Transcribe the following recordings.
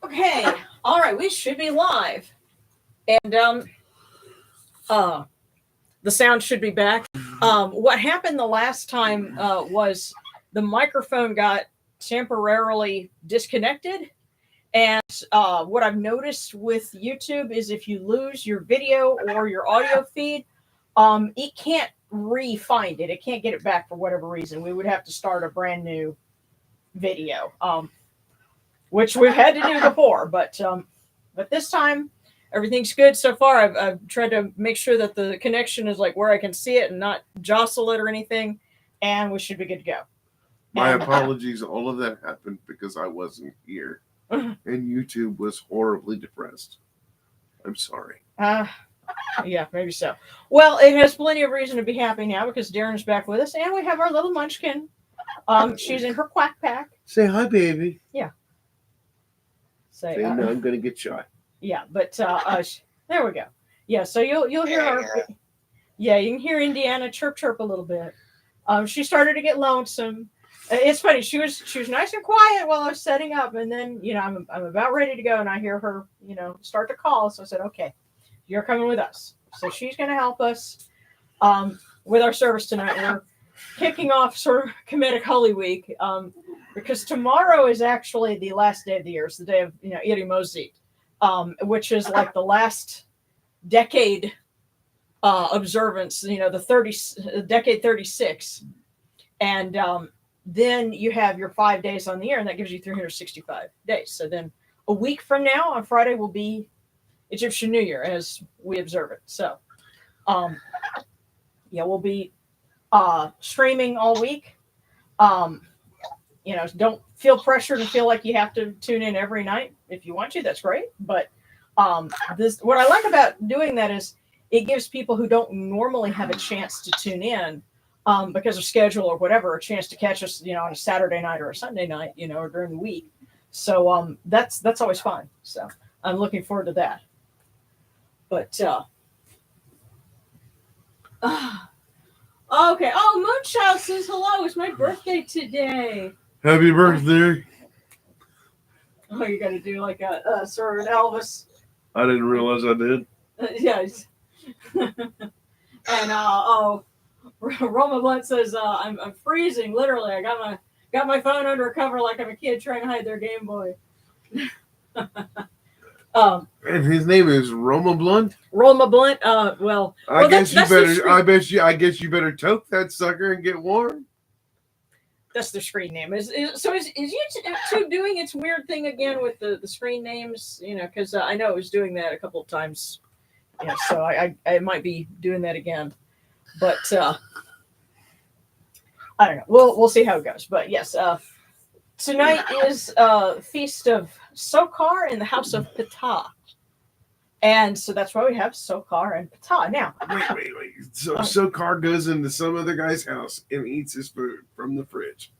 Okay, all right, we should be live, and the sound should be back. What happened the last time was the microphone got temporarily disconnected, and what I've noticed with YouTube is if you lose your video or your audio feed, it can't re-find it. It can't get it back for whatever reason. We would have to start a brand new video. Which we've had to do before, but this time everything's good so far. I've tried to make sure that the connection is like where I can see it and not jostle it or anything, and we should be good to go. My apologies. All of that happened because I wasn't here, and YouTube was horribly depressed. I'm sorry. Yeah, maybe so. Well, it has plenty of reason to be happy now because Darren's back with us, and we have our little munchkin. She's in her quack pack. Say hi, baby. Yeah. Say no, I'm gonna get shot. Yeah, but there we go. Yeah, so you'll hear her. Yeah, you can hear Indiana chirp a little bit. She started to get lonesome. It's funny. She was nice and quiet while I was setting up, and then I'm about ready to go, and I hear her start to call. So I said, okay, you're coming with us. So she's going to help us with our service tonight. We're kicking off sort of Kemetic Holy Week. Because tomorrow is actually the last day of the year. It's the day of Iri Mozit, which is like the last decade observance. The decade 36, and then you have your 5 days on the year, and that gives you 365 days. So then a week from now on Friday will be Egyptian New Year as we observe it. So we'll be streaming all week. Don't feel pressure to feel like you have to tune in every night. If you want to, that's great. But what I like about doing that is it gives people who don't normally have a chance to tune in because of schedule or whatever, a chance to catch us, on a Saturday night or a Sunday night, or during the week. So that's always fun. So I'm looking forward to that. But okay. Oh, Moonchild says hello. It's my birthday today. Happy birthday. Oh, you got to do like a sort of Elvis. I didn't realize I did. Yes. And Roma Blunt says I'm freezing. Literally, I got my phone under a cover like I'm a kid trying to hide their Game Boy. And his name is Roma Blunt. Roma Blunt. I guess you better toke that sucker and get warm. That's the screen name. Is YouTube doing its weird thing again with the screen names? Because I know it was doing that a couple of times. So I might be doing that again. But I don't know. We'll see how it goes. But yes, tonight is Feast of Sokar in the House of Ptah. And so that's why we have Sokar and Ptah. Now, wait. So Sokar goes into some other guy's house and eats his food from the fridge.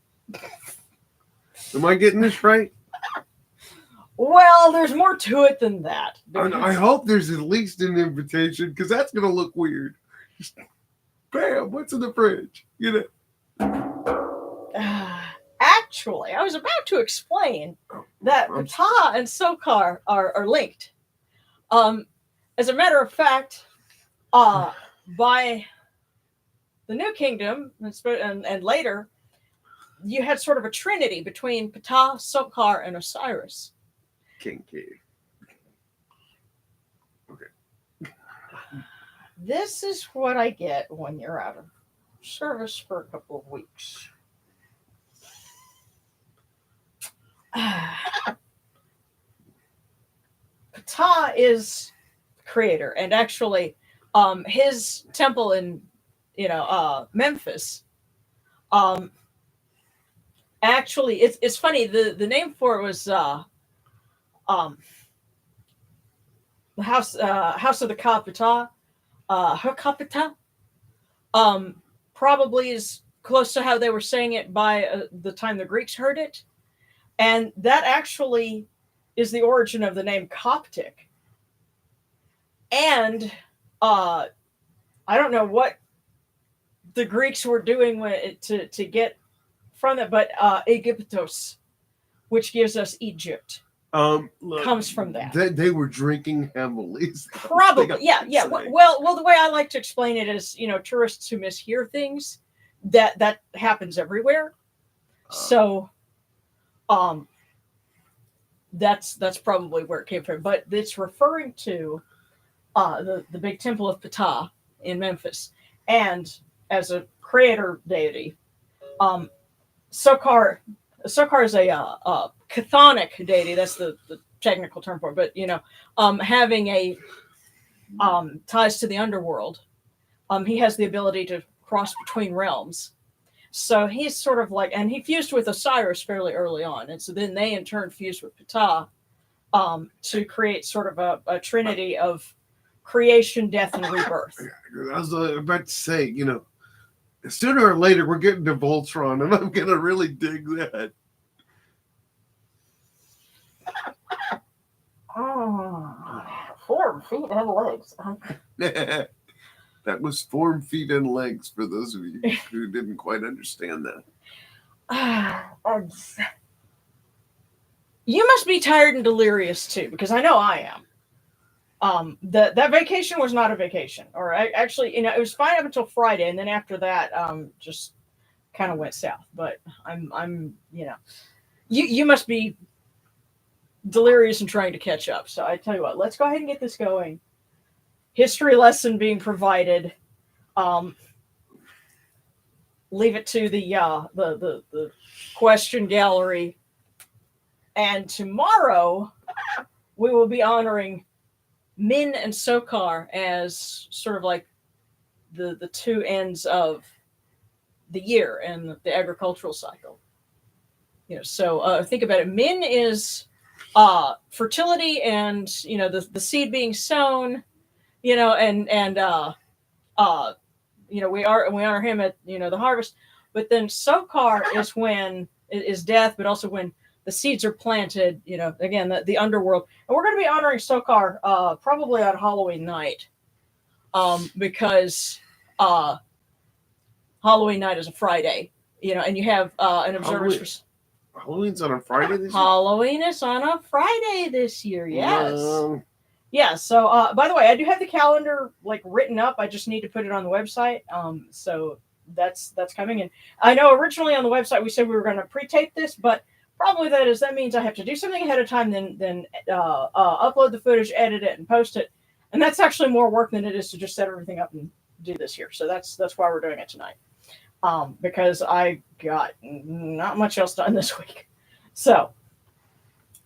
Am I getting this right? Well, there's more to it than that. I hope there's at least an invitation because that's going to look weird. Bam, what's in the fridge? Actually, I was about to explain that Ptah and Sokar are linked. As a matter of fact, by the New Kingdom and later, you had sort of a trinity between Ptah, Sokar, and Osiris. King Cave. Okay. This is what I get when you're out of service for a couple of weeks. Ptah is creator, and actually, his temple in Memphis. Actually, it's funny. The name for it was the House of the Ptah. Ptah. Probably is close to how they were saying it by the time the Greeks heard it, and that actually is the origin of the name Coptic. And I don't know what the Greeks were doing to get from it, but Aegyptos, which gives us Egypt. Look, comes from that. They were drinking heavily. Probably, yeah. Well, the way I like to explain it is, tourists who mishear things, that happens everywhere. So, that's probably where it came from. But it's referring to the big temple of Ptah in Memphis, and as a creator deity, Sokar is a chthonic deity. That's the technical term for it. But having a ties to the underworld, he has the ability to cross between realms. So he's sort of like, and he fused with Osiris fairly early on, and so then they in turn fused with Ptah to create sort of a trinity of creation, death, and rebirth. I was about to say, sooner or later we're getting to Voltron, and I'm gonna really dig that. Oh, 4 feet and legs. That was 4 feet and legs for those of you who didn't quite understand that. You must be tired and delirious too, because I know I am. That vacation was not a vacation, or actually, it was fine up until Friday, and then after that, just kind of went south. But I'm, you must be delirious and trying to catch up. So I tell you what, let's go ahead and get this going. History lesson being provided. Leave it to the question gallery. And tomorrow we will be honoring Min and Sokar as sort of like the two ends of the year and the agricultural cycle. So think about it. Min is fertility and the seed being sown. We honor him at the harvest, but then Sokar is death, but also when the seeds are planted. Again, the underworld, and we're going to be honoring Sokar probably on Halloween night, because Halloween night is a Friday, and you have an observance. Halloween's on a Friday this year. Halloween is on a Friday this year. Yes. Yeah, so by the way, I do have the calendar written up. I just need to put it on the website. So that's coming in. I know originally on the website we said we were going to pre-tape this, but probably that means I have to do something ahead of time, then upload the footage, edit it, and post it. And that's actually more work than it is to just set everything up and do this here. So that's why we're doing it tonight, because I got not much else done this week. So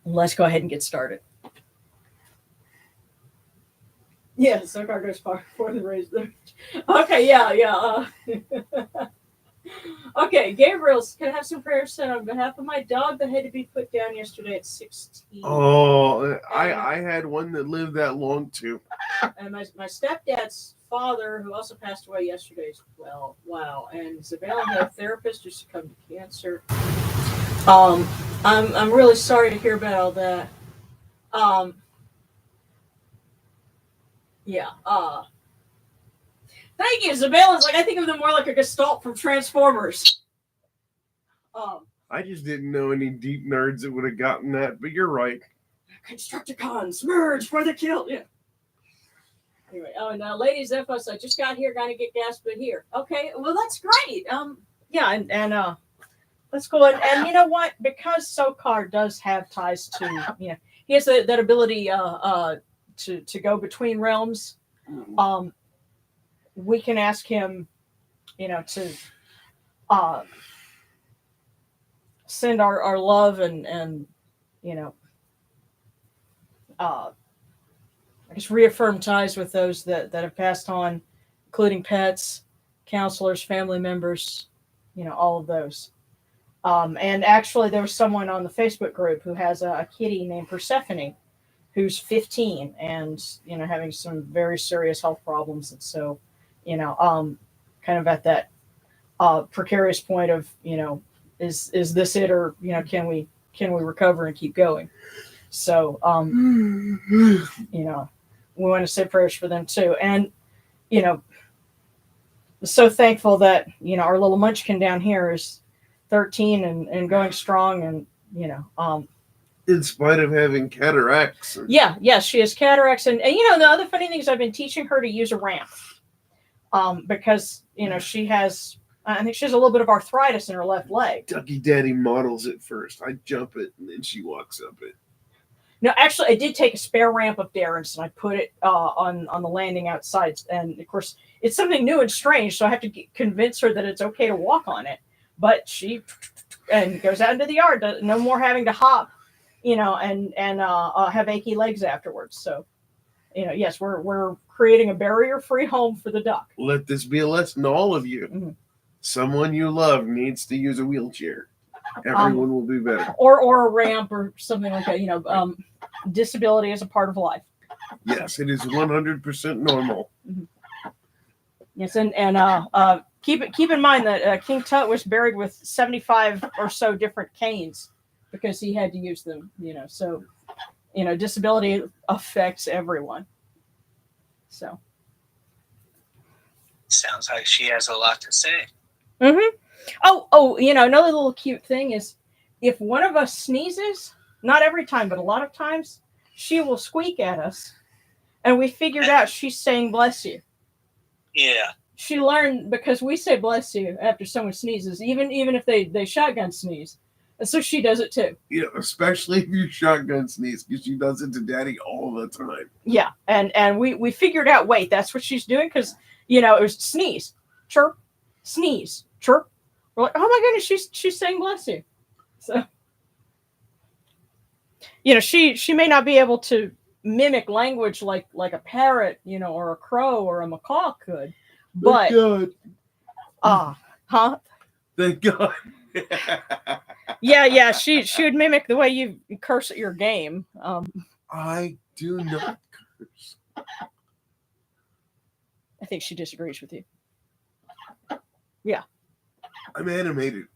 let's go ahead and get started. Yeah, Sokar goes far for the raise. Okay, yeah. Okay, Gabriel's can I have some prayers said on behalf of my dog that had to be put down yesterday at 16. Oh, I had one that lived that long too. And my stepdad's father, who also passed away yesterday as well. Wow. And Isabella had a therapist who succumbed to cancer. I'm really sorry to hear about all that. Yeah. Thank you, Isabella's I think of them more like a Gestalt from Transformers. I just didn't know any deep nerds that would have gotten that, but you're right. Constructicons, merge for the kill. Yeah. Anyway, and Lady Zephos, I just got here, gotta get gas, but here. Okay, well that's great. Yeah, and that's cool. And you know what? Because Sokar does have ties to, he has that ability to go between realms. We can ask him, to send our love and I guess reaffirm ties with those that have passed on, including pets, counselors, family members, all of those. And actually, there was someone on the Facebook group who has a kitty named Persephone, who's 15 and having some very serious health problems, and so kind of at that precarious point of is this it, or can we recover and keep going? So we want to say prayers for them too, and so thankful that our little munchkin down here is 13 and going strong, and In spite of having cataracts. Yeah, she has cataracts, and the other funny thing is I've been teaching her to use a ramp, because she has, I think she has a little bit of arthritis in her left leg. Ducky Daddy models it first. I jump it, and then she walks up it. No, actually, I did take a spare ramp of Darren's, and I put it on the landing outside. And of course, it's something new and strange, so I have to convince her that it's okay to walk on it. But she goes out into the yard. No more having to hop, and have achy legs afterwards. So, yes, we're creating a barrier-free home for the duck. Let this be a lesson to all of you. Mm-hmm. Someone you love needs to use a wheelchair. Everyone will be better. Or a ramp or something like that. Disability is a part of life. Yes, it is 100% normal. Mm-hmm. Yes, and keep in mind that King Tut was buried with 75 or so different canes because he had to use them. So disability affects everyone. So sounds like she has a lot to say. Mm-hmm. Oh, another little cute thing is if one of us sneezes, not every time, but a lot of times, she will squeak at us, and we figured out she's saying bless you. Yeah. She learned because we say bless you after someone sneezes, even if they shotgun sneeze. And so she does it too. Especially if you shotgun sneeze, because she does it to Daddy all the time. Yeah, and we figured out, wait, that's what she's doing, because it was sneeze, chirp, sneeze, chirp. We're like, oh my goodness, she's saying bless you. So she may not be able to mimic language like a parrot, or a crow or a macaw could, but thank God. Huh? Thank God. yeah, she would mimic the way you curse at your game. I do not curse. I think she disagrees with you. Yeah. I'm animated.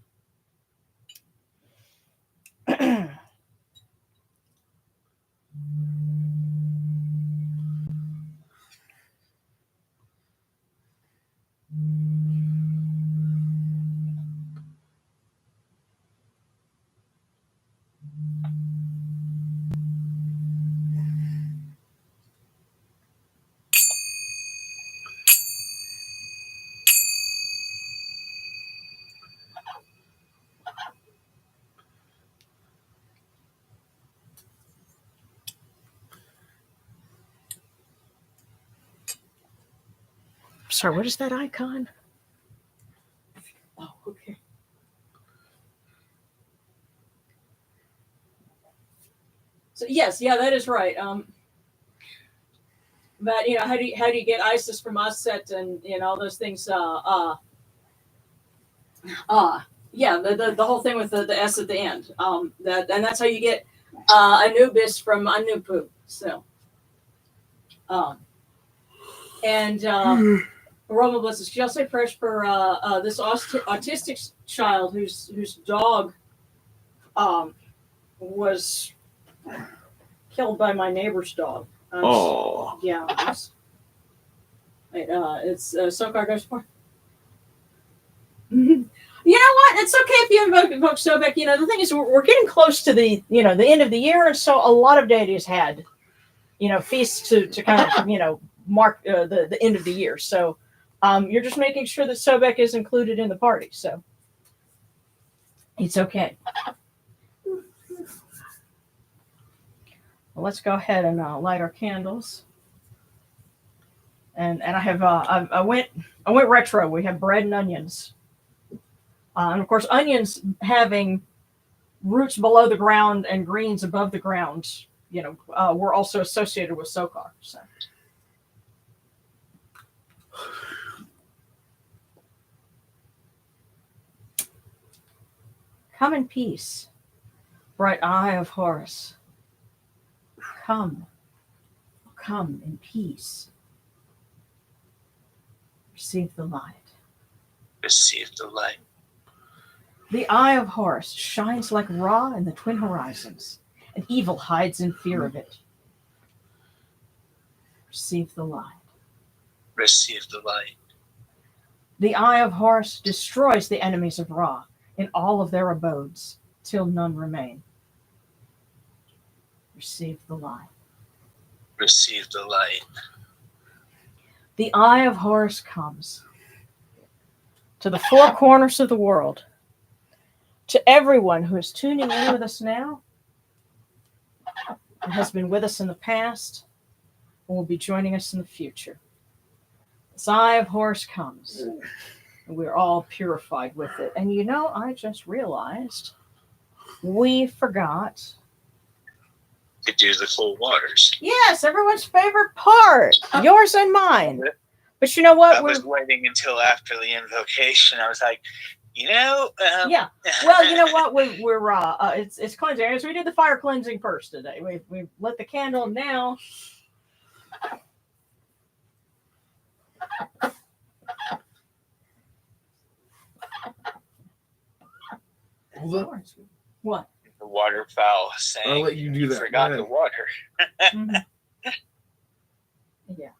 Sorry, what is that icon? Oh, okay. So yes, that is right. But how do you get ISIS from Osset and all those things? The whole thing with the S at the end. That's how you get Anubis from Anupu. So, Roma blesses. She also prayers for this autistic child whose dog was killed by my neighbor's dog. Oh. Yeah. It's Sokar goes for. You know what? It's okay if you invoke Sobek. The thing is, we're getting close to the the end of the year, and so a lot of deities had feasts to kind of mark the end of the year. So you're just making sure that Sobek is included in the party. So it's okay. Well, let's go ahead and light our candles. And I have I went retro. We have bread and onions, and of course onions having roots below the ground and greens above the ground. Were also associated with Sokar. So. Come in peace, bright eye of Horus. Come in peace. Receive the light. Receive the light. The eye of Horus shines like Ra in the twin horizons, and evil hides in fear of it. Receive the light. Receive the light. The eye of Horus destroys the enemies of Ra in all of their abodes, till none remain. receive the light. Receive the light. The eye of Horus comes to the four corners of the world, to everyone who is tuning in with us now, and has been with us in the past, and will be joining us in the future. This eye of Horus comes, and we're all purified with it. And you know, I just realized we forgot. To do the cool waters. Yes, everyone's favorite part, yours and mine. But you know what? I was waiting until after the invocation. I was like, yeah. Well, you know what? We're it's cleansing. As we did the fire cleansing first today. We lit the candle now. What? The waterfowl sang. I'll let you do that. Forgot the water. Mm-hmm. Yeah.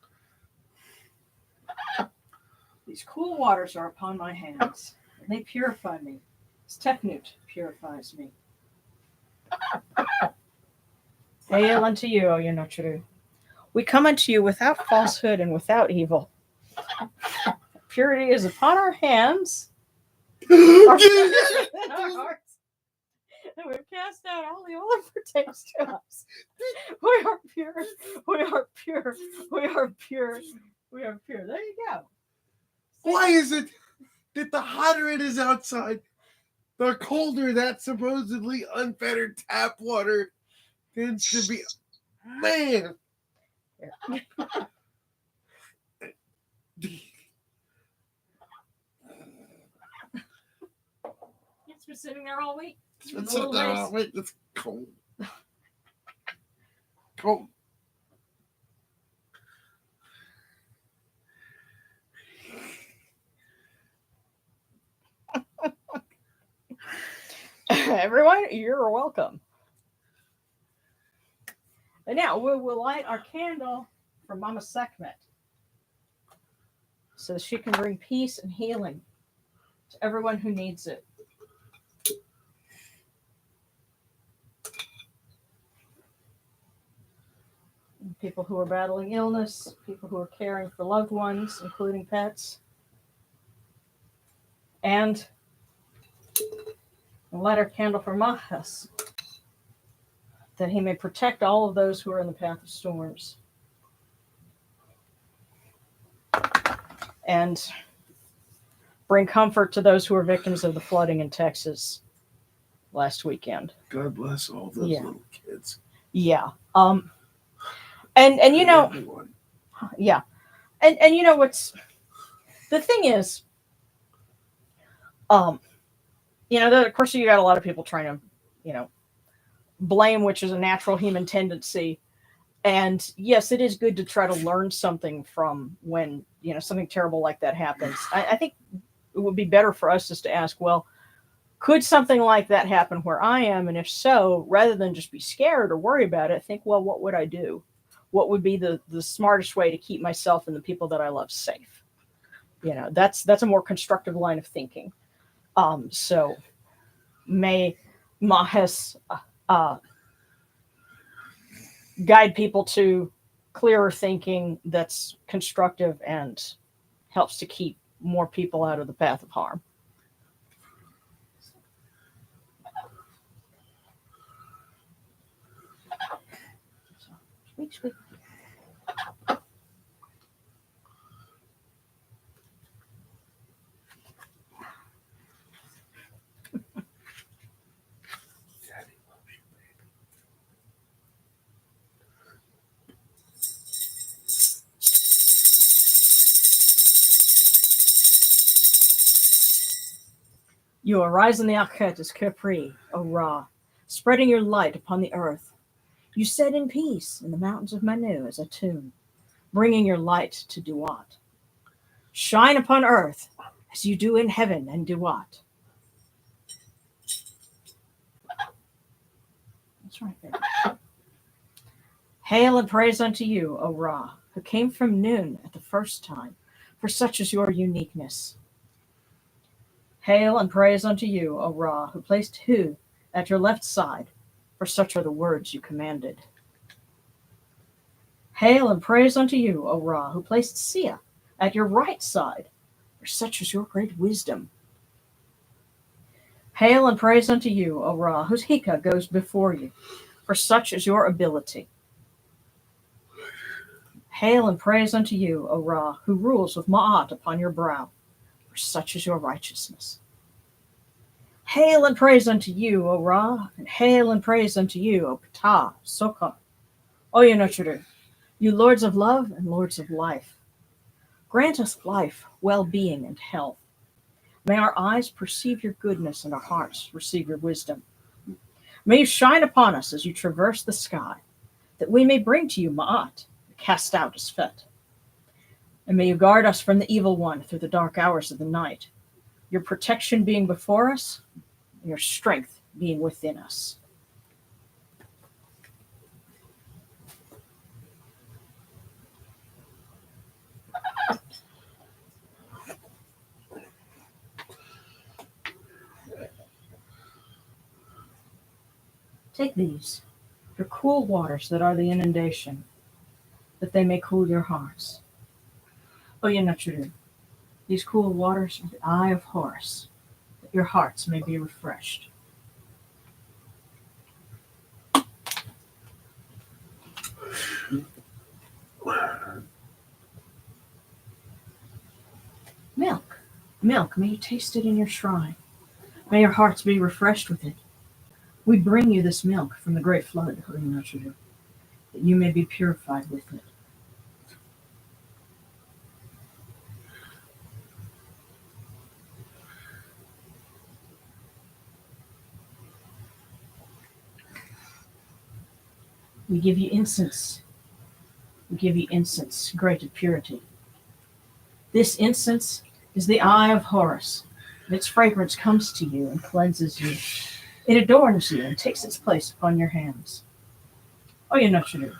These cool waters are upon my hands, and they purify me. This Tefnut purifies me. Hail unto you, O Yenochuru. We come unto you without falsehood and without evil. Purity is upon our hands. In our hearts. And we've cast out all the oil pertains to us. We are pure. We are pure. We are pure. We are pure. There you go. Why is it that the hotter it is outside, the colder that supposedly unfettered tap water tends to be? Man. It's been sitting there all week. It's cold. Cold. Everyone, you're welcome. And now we'll light our candle for Mama Sekhmet so she can bring peace and healing to everyone who needs it. People who are battling illness, people who are caring for loved ones, including pets. And light our candle for Mahas, that he may protect all of those who are in the path of storms. And bring comfort to those who are victims of the flooding in Texas last weekend. God bless all those little kids. Yeah. And you know, everyone. Yeah. And you know what's the thing is, you know, of course you got a lot of people trying to, you know, blame, which is a natural human tendency. And yes, it is good to try to learn something from when, you know, something terrible like that happens. I think it would be better for us just to ask, well, could something like that happen where I am? And if so, rather than just be scared or worry about it, think, well, what would I do? What would be the smartest way to keep myself and the people that I love safe? You know, that's a more constructive line of thinking. So may Mahes guide people to clearer thinking that's constructive and helps to keep more people out of the path of harm. Squeak. You arise in the Akhet as Khepri, O Ra, spreading your light upon the earth. You set in peace in the mountains of Manu as a tomb, bringing your light to Duat. Shine upon earth as you do in heaven and Duat. That's right there. Hail and praise unto you, O Ra, who came from noon at the first time, for such is your uniqueness. Hail and praise unto you, O Ra, who placed Hu at your left side, for such are the words you commanded. Hail and praise unto you, O Ra, who placed Sia at your right side, for such is your great wisdom. Hail and praise unto you, O Ra, whose Hika goes before you, for such is your ability. Hail and praise unto you, O Ra, who rules with Ma'at upon your brow, for such is your righteousness. Hail and praise unto you, O Ra, and hail and praise unto you, O Ptah, Sokar, Oyanotru, you lords of love and lords of life. Grant us life, well-being, and health. May our eyes perceive your goodness and our hearts receive your wisdom. May you shine upon us as you traverse the sky, that we may bring to you Ma'at, cast out as Fet. And may you guard us from the evil one through the dark hours of the night, your protection being before us, and your strength being within us. Take these, your cool waters that are the inundation, that they may cool your hearts. Oyanotru, these cool waters are the eye of Horus, that your hearts may be refreshed. Milk, milk, may you taste it in your shrine. May your hearts be refreshed with it. We bring you this milk from the great flood, Oyanotru, that you may be purified with it. We give you incense. We give you incense, great of purity. This incense is the eye of Horus. Its fragrance comes to you and cleanses you. It adorns you and takes its place upon your hands. Oyanotru,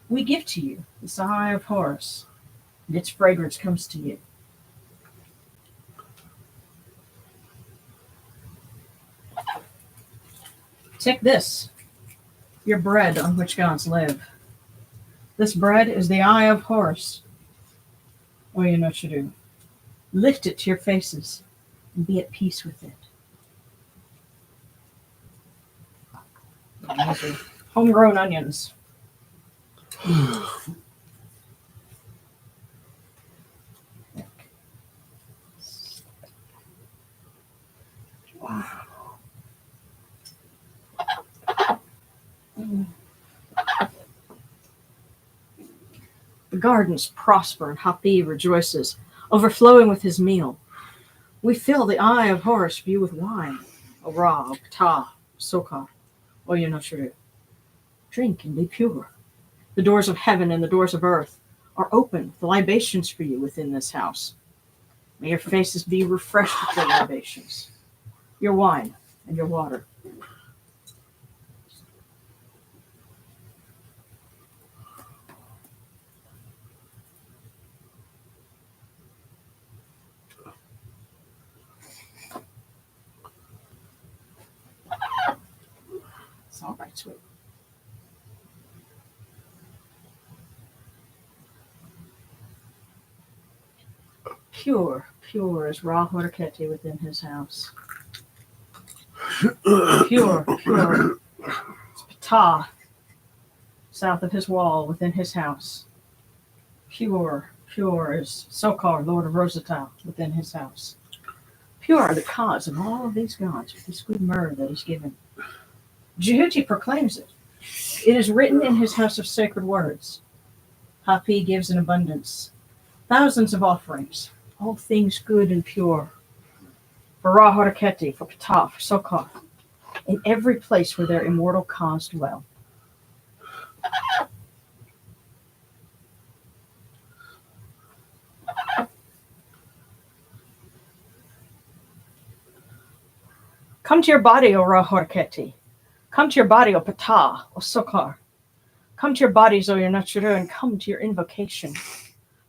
we give to you this eye of Horus, and its fragrance comes to you. Take this, your bread on which gods live. This bread is the eye of Horus. Oyanotru, lift it to your faces and be at peace with it. These are homegrown onions. Wow. The gardens prosper and Hapi rejoices, overflowing with his meal. We fill the eye of Horus view with wine, O Ra, O Ptah, Sokar, Oyanotru. Drink and be pure. The doors of heaven and the doors of earth are open with libations for you within this house. May your faces be refreshed with your libations, your wine and your water. It's all right, sweet. Pure, pure is Ra Horaketi within his house. Pure, pure. It's Ptah, south of his wall within his house. Pure, pure is Sokar, Lord of Rosatau, within his house. Pure are the cause of all of these gods with this good myrrh that is given. Jehuti proclaims it. It is written in his house of sacred words. Hapi gives in abundance. Thousands of offerings, all things good and pure. For Ra Horaketi, for Ptah, for Sokar, in every place where their immortal cause dwell. Come to your body, O Ra Horaketi. Come to your body, O Ptah, O Sokar. Come to your bodies, O Oyanotru, and come to your invocation.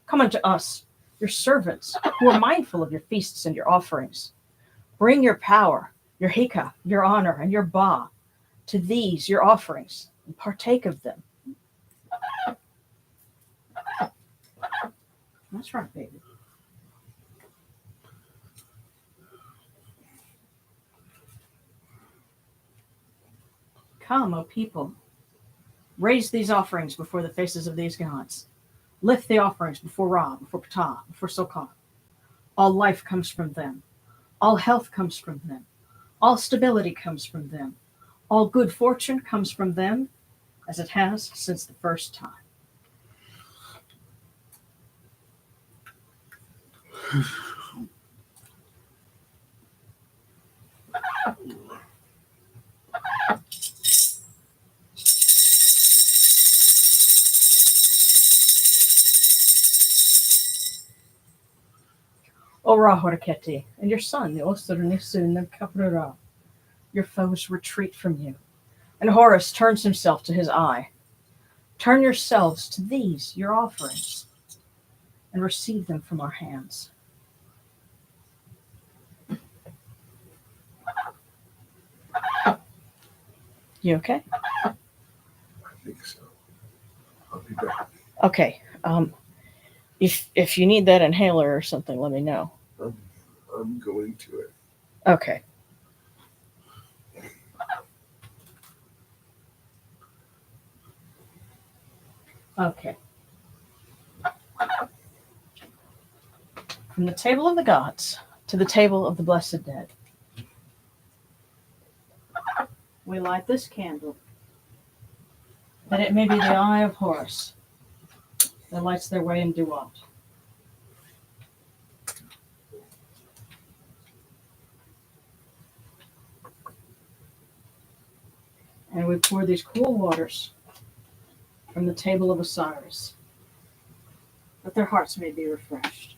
Come unto us, your servants, who are mindful of your feasts and your offerings. Bring your power, your hika, your honor, and your ba to these, your offerings, and partake of them. That's right, baby. Come, O people, raise these offerings before the faces of these gods. Lift the offerings before Ra, before Ptah, before Sokar. All life comes from them. All health comes from them. All stability comes from them. All good fortune comes from them, as it has since the first time. O Ra Horaketi, and your son, the Osirnisun the Kaprura, your foes retreat from you. And Horus turns himself to his eye. Turn yourselves to these, your offerings, and receive them from our hands. You okay? I think so. I'll be back. Okay. If you need that inhaler or something, let me know. I'm going to it. Okay. Okay. From the table of the gods to the table of the blessed dead, we light this candle, that it may be the eye of Horus that lights their way in Duat. And we pour these cool waters from the table of Osiris, that their hearts may be refreshed.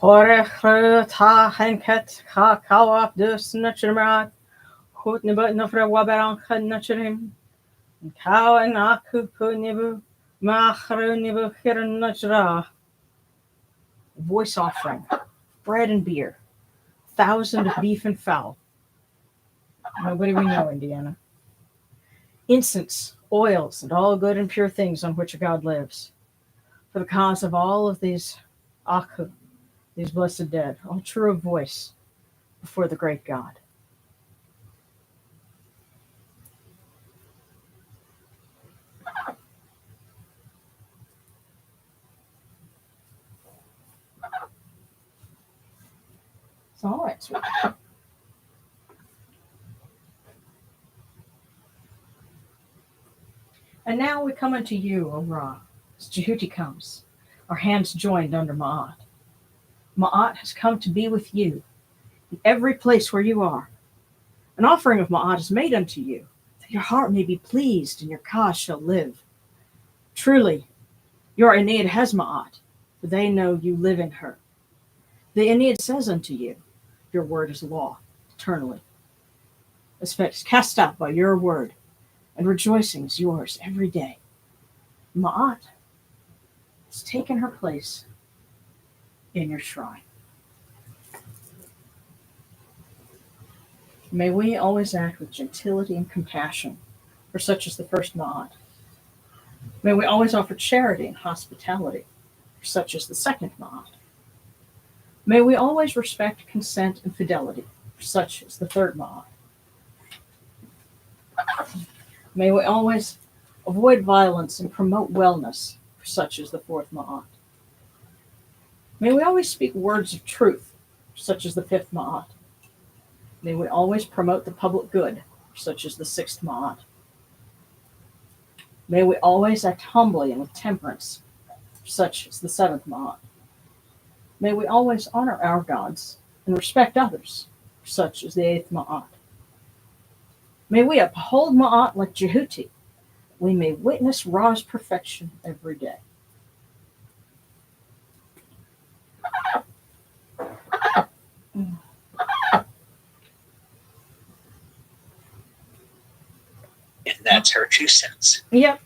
Horekru ta henket ka kawap dus nachrimrat, hut nibut nofra waberan khed nachrim, cow and aku punibu, machru nibu hiran nachra. Voice offering, bread and beer, 1,000 of beef and fowl. Nobody we know, Indiana. Incense, oils, and all good and pure things on which a God lives. For the cause of all of these aku, these blessed dead, all true of voice before the great God. It's all right, sweetie. And now we come unto you, O Ra, as Jehuti comes, our hands joined under Ma'at. Ma'at has come to be with you in every place where you are. An offering of Ma'at is made unto you, that your heart may be pleased and your cause shall live. Truly, your Aeneid has Ma'at, for they know you live in her. The Aeneid says unto you, your word is law, eternally. As cast out by your word, and rejoicing is yours every day. Ma'at has taken her place in your shrine. May we always act with gentility and compassion for such as the first Ma'at. May we always offer charity and hospitality for such as the second Ma'at. May we always respect consent and fidelity for such as the third Ma'at. May we always avoid violence and promote wellness for such as the fourth Ma'at. May we always speak words of truth for such as the fifth Ma'at. May we always promote the public good for such as the sixth Ma'at. May we always act humbly and with temperance for such as the seventh Ma'at. May we always honor our gods and respect others for such as the eighth Ma'at. May we uphold Ma'at like Jehuti, we may witness Ra's perfection every day. And that's her 2 cents. Yep.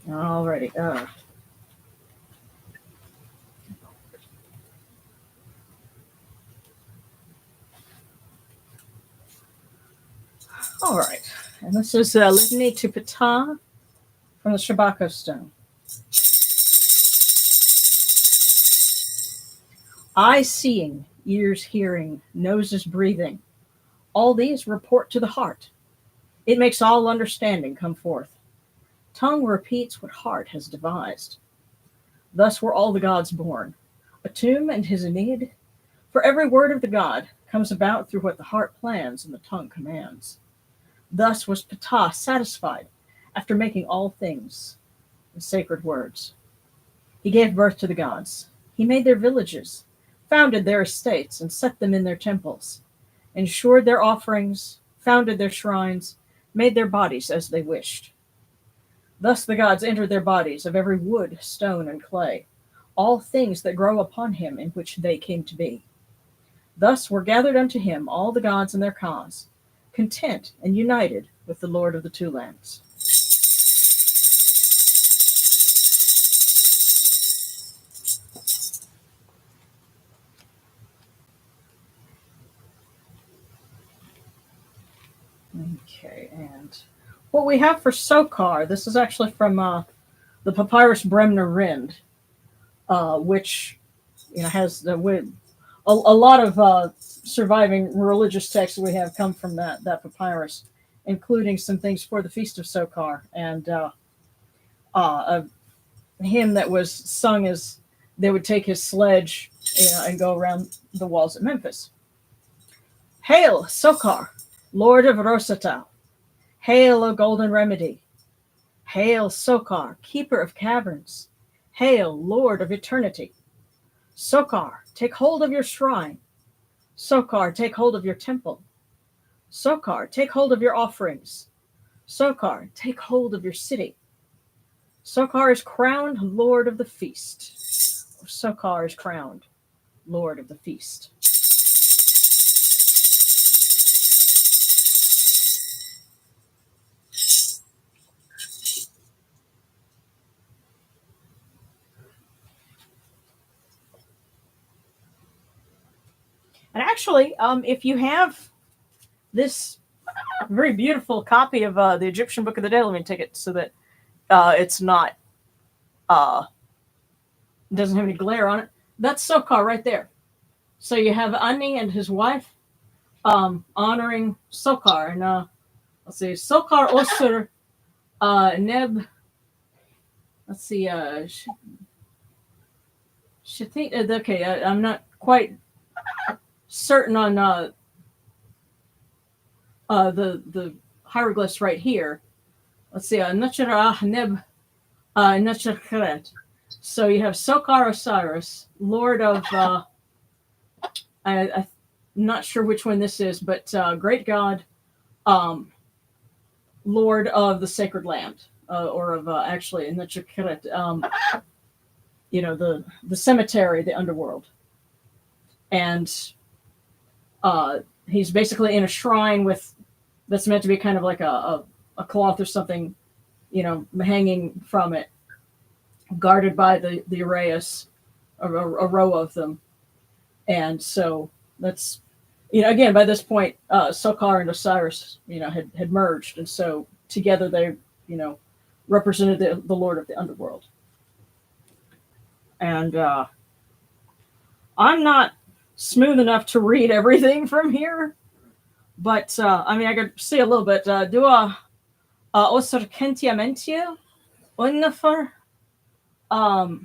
Alrighty. All right. And this is Litany to Ptah from the Shabako Stone. Eyes seeing, ears hearing, noses breathing. All these report to the heart. It makes all understanding come forth. Tongue repeats what heart has devised. Thus were all the gods born. Atum and his Aeneid. For every word of the god comes about through what the heart plans and the tongue commands. Thus was Ptah satisfied after making all things in sacred words. He gave birth to the gods. He made their villages, founded their estates, and set them in their temples, ensured their offerings, founded their shrines, made their bodies as they wished. Thus the gods entered their bodies of every wood, stone, and clay, all things that grow upon him in which they came to be. Thus were gathered unto him all the gods in their cause, content and united with the Lord of the Two Lands. Okay, and what we have for Sokar, this is actually from the Papyrus Bremner Rind, which has a lot of surviving religious texts we have come from that papyrus, including some things for the Feast of Sokar, and a hymn that was sung as they would take his sledge and go around the walls at Memphis. Hail, Sokar, Lord of Rosatau! Hail, O golden remedy! Hail, Sokar, keeper of caverns! Hail, Lord of eternity! Sokar, take hold of your shrine. Sokar, take hold of your temple. Sokar, take hold of your offerings. Sokar, take hold of your city. Sokar is crowned Lord of the feast. Sokar is crowned Lord of the feast. And actually, if you have this very beautiful copy of the Egyptian Book of the Dead, let me take it so that it's not doesn't have any glare on it. That's Sokar right there. So you have Ani and his wife honoring Sokar, and let's see, Sokar Osur Neb. Let's see, okay, I'm not quite certain on the hieroglyphs right here. Let's see, Nachara Neb Nachakret. So you have Sokar Osiris, Lord of I'm not sure which one this is, but great god, Lord of the sacred land, or of actually in the Chakret, the cemetery, the underworld, and he's basically in a shrine that's meant to be kind of like a cloth or something, hanging from it, guarded by the Uraeus, a row of them. And so that's, again, by this point, Sokar and Osiris, had merged. And so together they, represented the Lord of the underworld. And I'm not smooth enough to read everything from here, but I could see a little bit. Do a Osir Kentiamentia Unnafer. I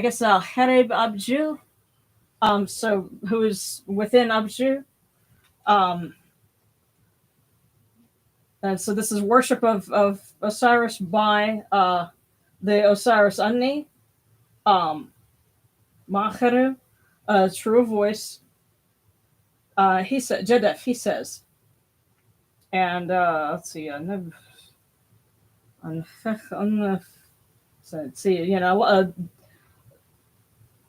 guess Hereb Abju, so who is within Abju, and so this is worship of Osiris by the Osiris Ani, Macheru, true voice, He said, Jedef, he says, and let's see, so let's see,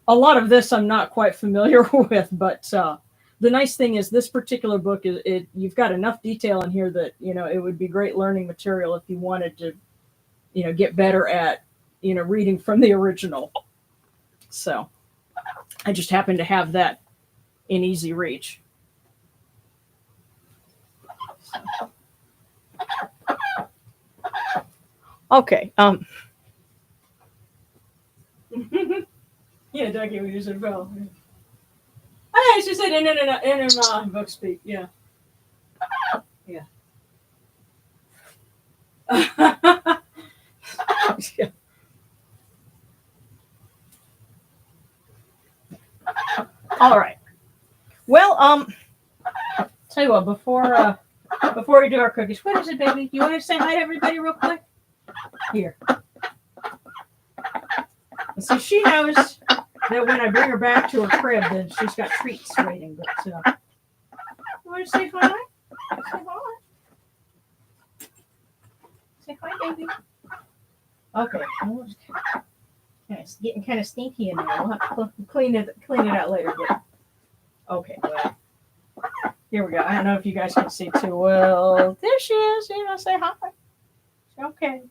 a lot of this I'm not quite familiar with, but the nice thing is this particular book you've got enough detail in here that it would be great learning material if you wanted to get better at reading from the original. So I just happen to have that in easy reach. Okay. Yeah, Dougie, we use it well. Oh, yeah, she said in book speak. Yeah. Yeah. Yeah. All right. Well, tell you what, before we do our cookies, what is it, baby? You want to say hi to everybody real quick? Here. So she knows that when I bring her back to her crib, then she's got treats waiting. But you want to say hi? Say hi. Say hi, baby. Okay. It's getting kind of stinky in there. We'll have to clean it out later. But okay. Well, here we go. I don't know if you guys can see too well. There she is. Say hi. Okay.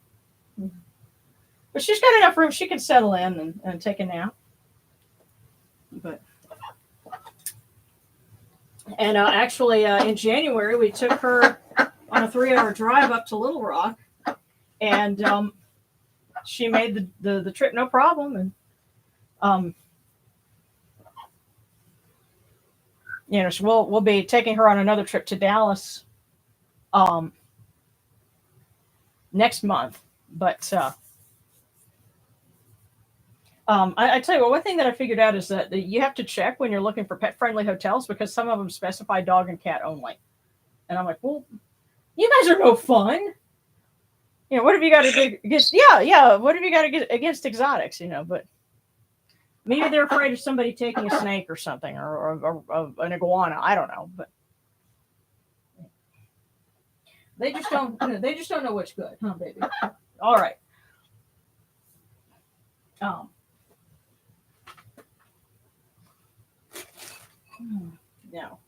But she's got enough room. She can settle in and take a nap. But actually, in January, we took her on a 3-hour drive up to Little Rock, and she made the trip no problem. And so we'll be taking her on another trip to Dallas next month. But I tell you what, one thing that I figured out is that you have to check when you're looking for pet-friendly hotels because some of them specify dog and cat only. And I'm like, well, you guys are no fun. What have you got to do against? Yeah. What have you got to get against exotics? But maybe they're afraid of somebody taking a snake or something, or an iguana. I don't know, but they just don't. They just don't know what's good, huh, baby? All right. Now,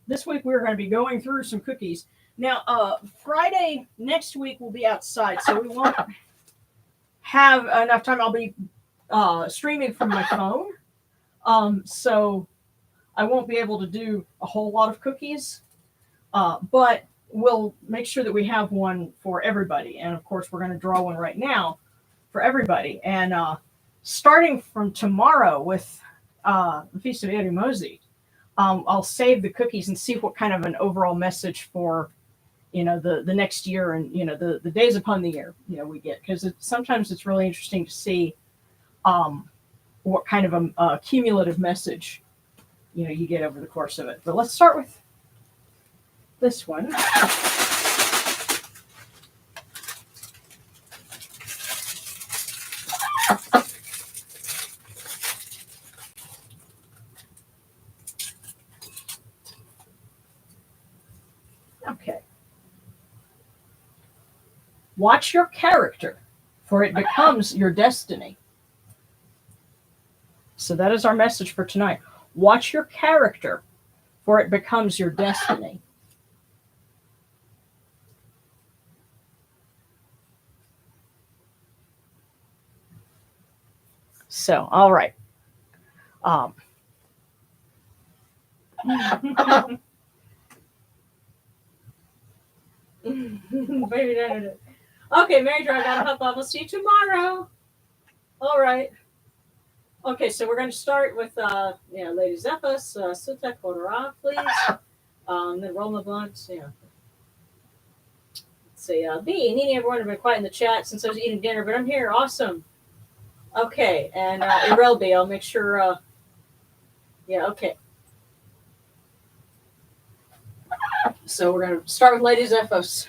this week we're going to be going through some cookies. Now, Friday next week we'll be outside, so we won't have enough time. I'll be streaming from my phone, so I won't be able to do a whole lot of cookies, but we'll make sure that we have one for everybody. And, of course, we're going to draw one right now for everybody. And starting from tomorrow with the Feast of Erimosi, I'll save the cookies and see what kind of an overall message for, the next year and, the days upon the year, we get. Because sometimes it's really interesting to see what kind of a cumulative message, you get over the course of it. But let's start with this one. Okay. Watch your character, for it becomes your destiny. So that is our message for tonight. Watch your character, for it becomes your destiny. So, all right. Okay, Mary Jo, I gotta hop off. We'll see you tomorrow. All right. Okay, so we're going to start with Lady Zephas, Suta Kodara, please. Then Roma Blunt, Let's see, B, Nini, everyone have been quiet in the chat since I was eating dinner, but I'm here. Awesome. Okay, and Irelbi, I'll make sure. Okay. So we're going to start with Lady Zephos.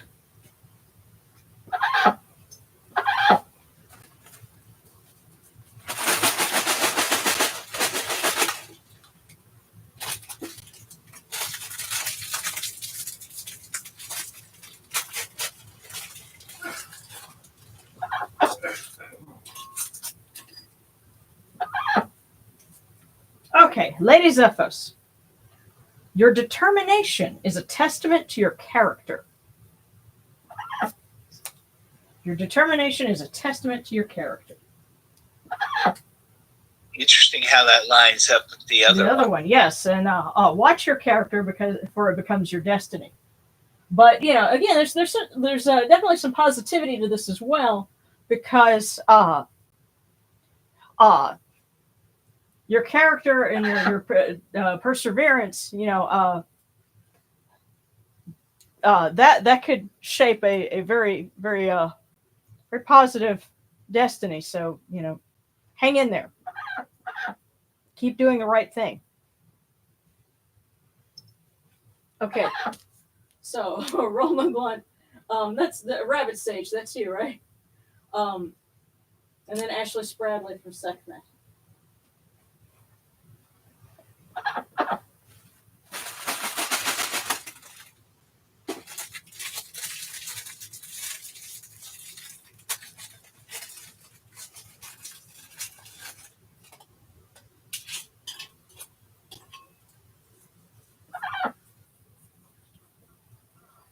Okay, Lady Zephos. Your determination is a testament to your character. Your determination is a testament to your character. Interesting how that lines up with the other one. Yes, and watch your character before it becomes your destiny. But again, there's definitely some positivity to this as well, because your character and your perseverance, that could shape a very very very positive destiny. So hang in there, keep doing the right thing. Okay, so Roman Blunt, that's the Rabbit Sage. That's you, right? And then Ashley Spradley from Sekhmet.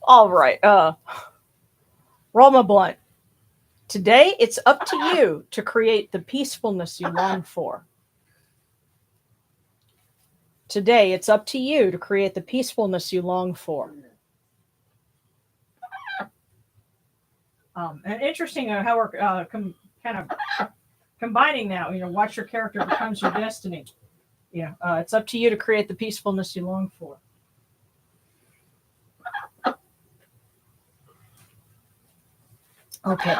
All right, Roma Blunt. Today, it's up to you to create the peacefulness you long for. Today, it's up to you to create the peacefulness you long for. And interesting how we're kind of combining that. Watch your character becomes your destiny. It's up to you to create the peacefulness you long for. Okay.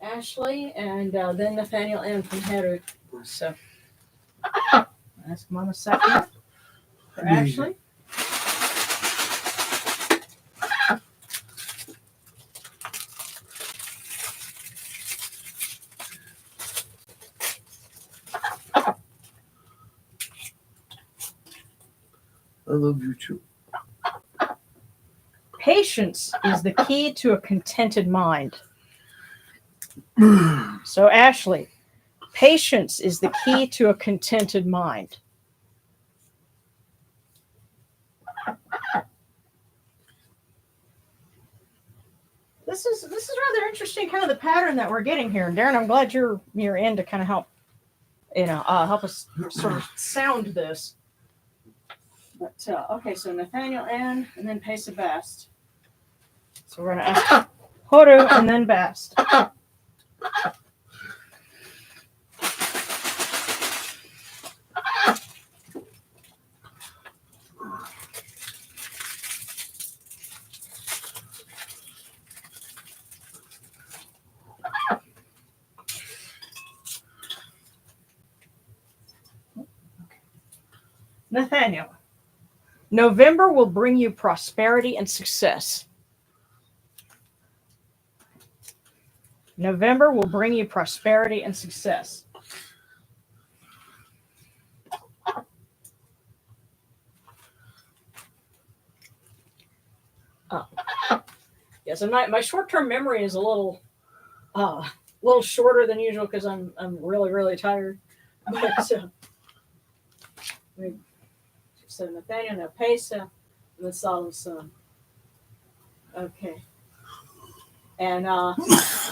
Ashley, and then Nathaniel N. from Heather. So, ask Mama second for Ashley. I love you too. Patience is the key to a contented mind. So, Ashley, patience is the key to a contented mind. This is rather interesting, kind of the pattern that we're getting here. And Darren, I'm glad you're in to kind of help, help us sort of sound this. But okay, so Nathaniel N. and then Pesa Bast. So we're going to ask Horu and then Bast. Nathaniel, November will bring you prosperity and success. November will bring you prosperity and success. Yes, and my short-term memory is a little shorter than usual because I'm really really tired. But so Nathaniel, now Pesa, and then Solemn's son. Okay. And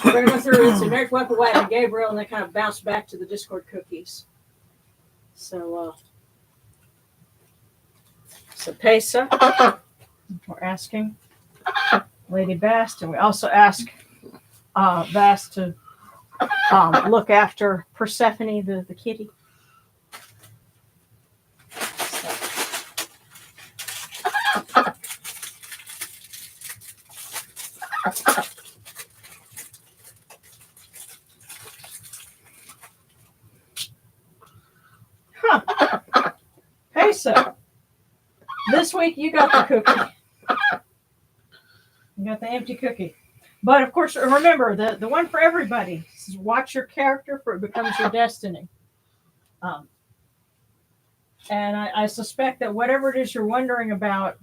we're going to go through it's American Weapon White and Gabriel, and then kind of bounce back to the Discord cookies. So Pesa, we're asking Lady Bast, and we also ask Bast to look after Persephone, the kitty. Pesa, this week you got the cookie. You got the empty cookie. But of course, remember the one for everybody is watch your character for it becomes your destiny. And I suspect that whatever it is you're wondering about,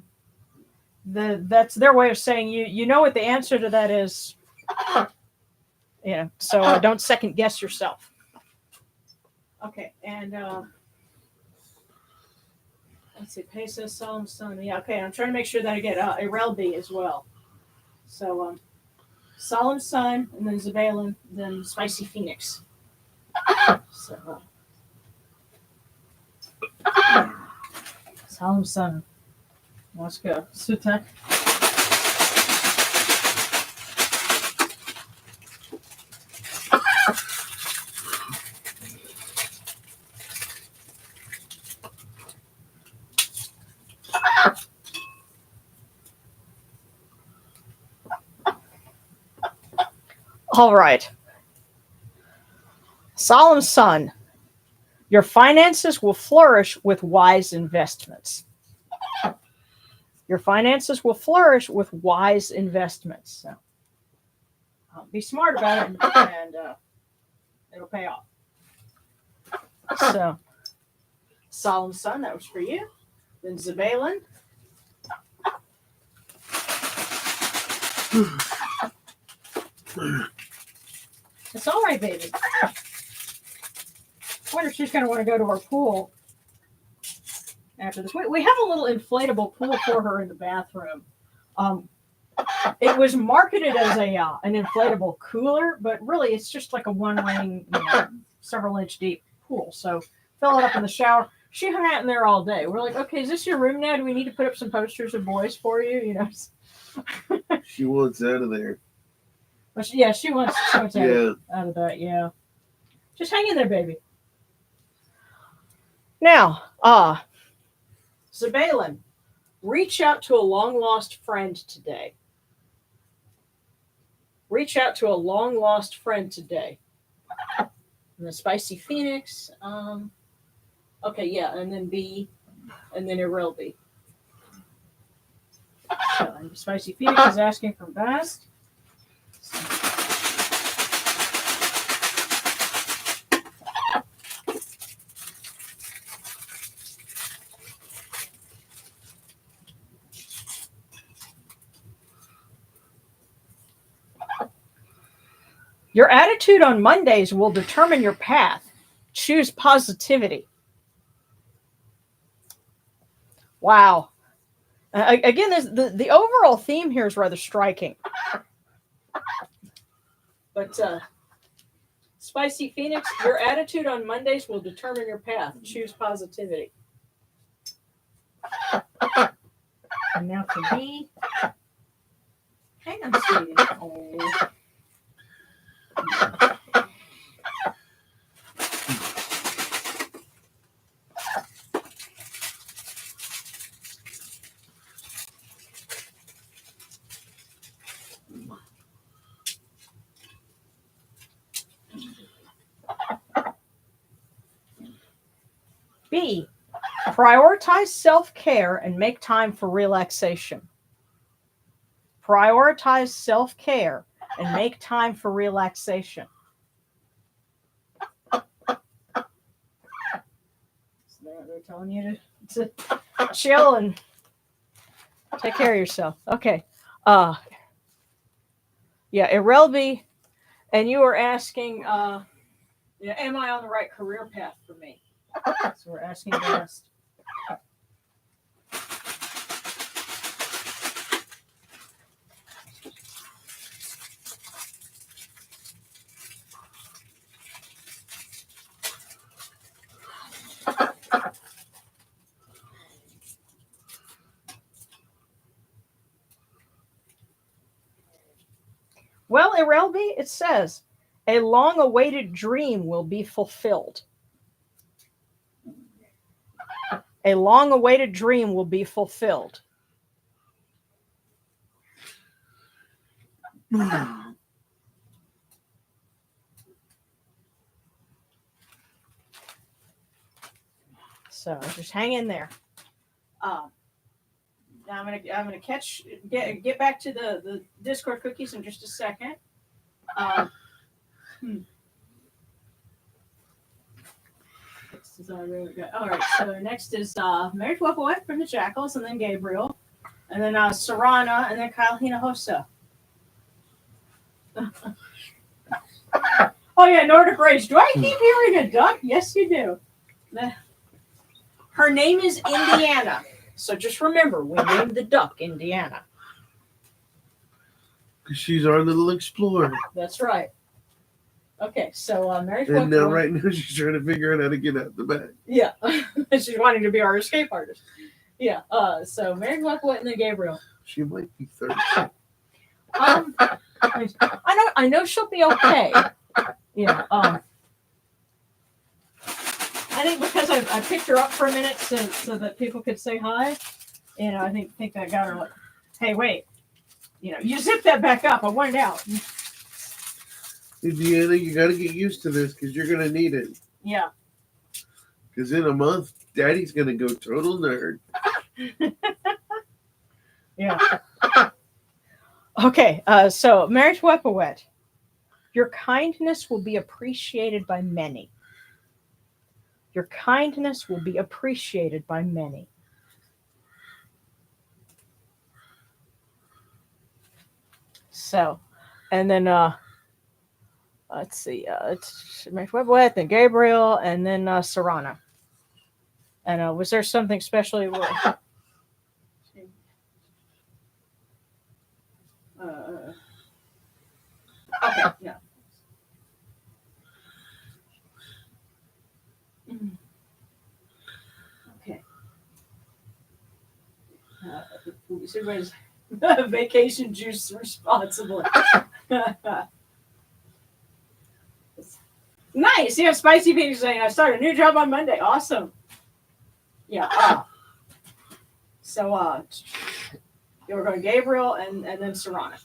that's their way of saying you know what the answer to that is. So don't second guess yourself. Okay, and let's see, Peso, Solemn Sun. Yeah, okay, I'm trying to make sure that I get Irelbi as well. So Solemn Sun, and then Zabalin, then Spicy Phoenix. So Solemn Sun. Let's go. Sutek. All right. Solemn Sun. Your finances will flourish with wise investments. Your finances will flourish with wise investments. So be smart about it, and it'll pay off. So, Solemn Sun, that was for you. Then Zabalin. It's all right, baby. I wonder if she's going to want to go to our pool after this. We have a little inflatable pool for her in the bathroom. It was marketed as an inflatable cooler, but really it's just like a one-ring, several inch deep pool. So fill it up in the shower. She hung out in there all day. We're like, okay, is this your room now? Do we need to put up some posters of boys for you? She wants out of there. But she wants out of that. Yeah, just hang in there, baby. Now, Zabalin, reach out to a long-lost friend today. Reach out to a long-lost friend today. And the Spicy Phoenix. Okay, yeah, and then B, and then Irelbi. So, and the Spicy Phoenix is asking for best. Your attitude on Mondays will determine your path. Choose positivity. Wow. Again, the overall theme here is rather striking. But Spicy Phoenix, your attitude on Mondays will determine your path. Choose positivity. And now for me. Hang on, sweetie. Oh. B, prioritize self-care and make time for relaxation. Prioritize self-care and make time for relaxation. So they're telling you to chill and take care of yourself. Okay. Yeah, Irelbi, and you were asking, am I on the right career path for me? So we're asking best. Well, Irelbi, it says, a long-awaited dream will be fulfilled. A long-awaited dream will be fulfilled. So just hang in there. Now I'm gonna get back to the Discord cookies in just a second. All right, so next is Mary Twelfth from the Jackals, and then Gabriel, and then Sarana, and then Kyle Hinojosa. Oh yeah, Nordic race. Do I keep hearing a duck? Yes, you do. Her name is Indiana. So just remember, we named the duck Indiana. She's our little explorer. That's right. Okay, so Mary's And now, Webber. right now, she's trying to figure out how to get out the bag. Yeah, she's wanting to be our escape artist. Yeah. So Mary Webber and then Gabriel. She might be thirsty. I know she'll be okay. Yeah. I think because I picked her up for a minute so that people could say hi. I think that got her like, hey, wait. You zip that back up. I want it out. Indiana, you got to get used to this because you're going to need it. Yeah. Because in a month, Daddy's going to go total nerd. Yeah. Okay, so Marriage Wepawet. Your kindness will be appreciated by many. Your kindness will be appreciated by many. So, and then let's see, it's Marriage Wepawet, then Gabriel, and then Sarana. And was there something special you were? Okay, yeah. Okay. Everybody's vacation juice responsibly. Nice. Yeah, Spicy Pig saying I start a new job on Monday. Awesome. Yeah. So you were going Gabriel and then Sarana.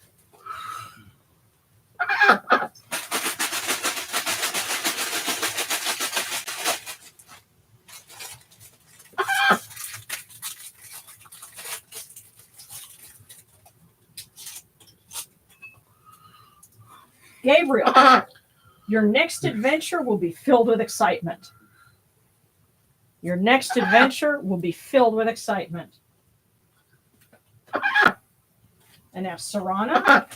Gabriel, your next adventure will be filled with excitement. Your next adventure will be filled with excitement. And now Sarana.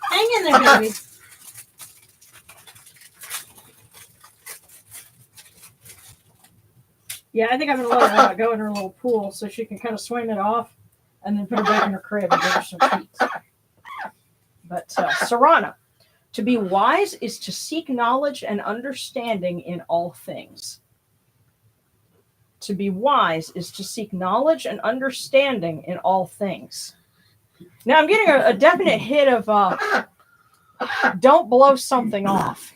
Hang in there, baby. Yeah, I think I'm going to let her go in her little pool so she can kind of swim it off and then put her back in her crib and give her some treats. But Sarana, to be wise is to seek knowledge and understanding in all things. To be wise is to seek knowledge and understanding in all things. Now I'm getting a definite hit of don't blow something off.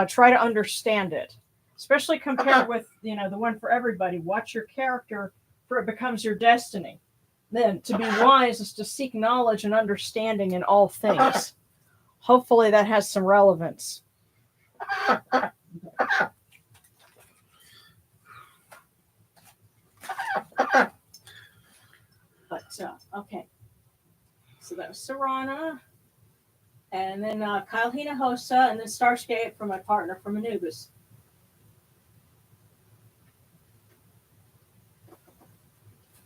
Try to understand it. Especially compared with, the one for everybody. Watch your character, for it becomes your destiny. Then, to be wise is to seek knowledge and understanding in all things. Hopefully that has some relevance. But, okay. So that was Sarana. And then Kyle Hinojosa, and then Starscape for my partner from Anubis.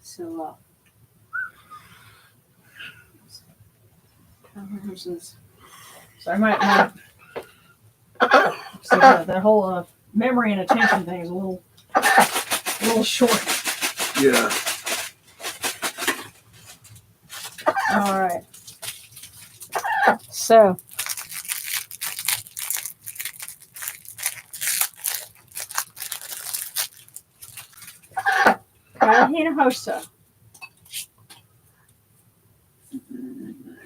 So, sorry, my so that whole memory and attention thing is a little short. Yeah. All right. So. Hinojosa.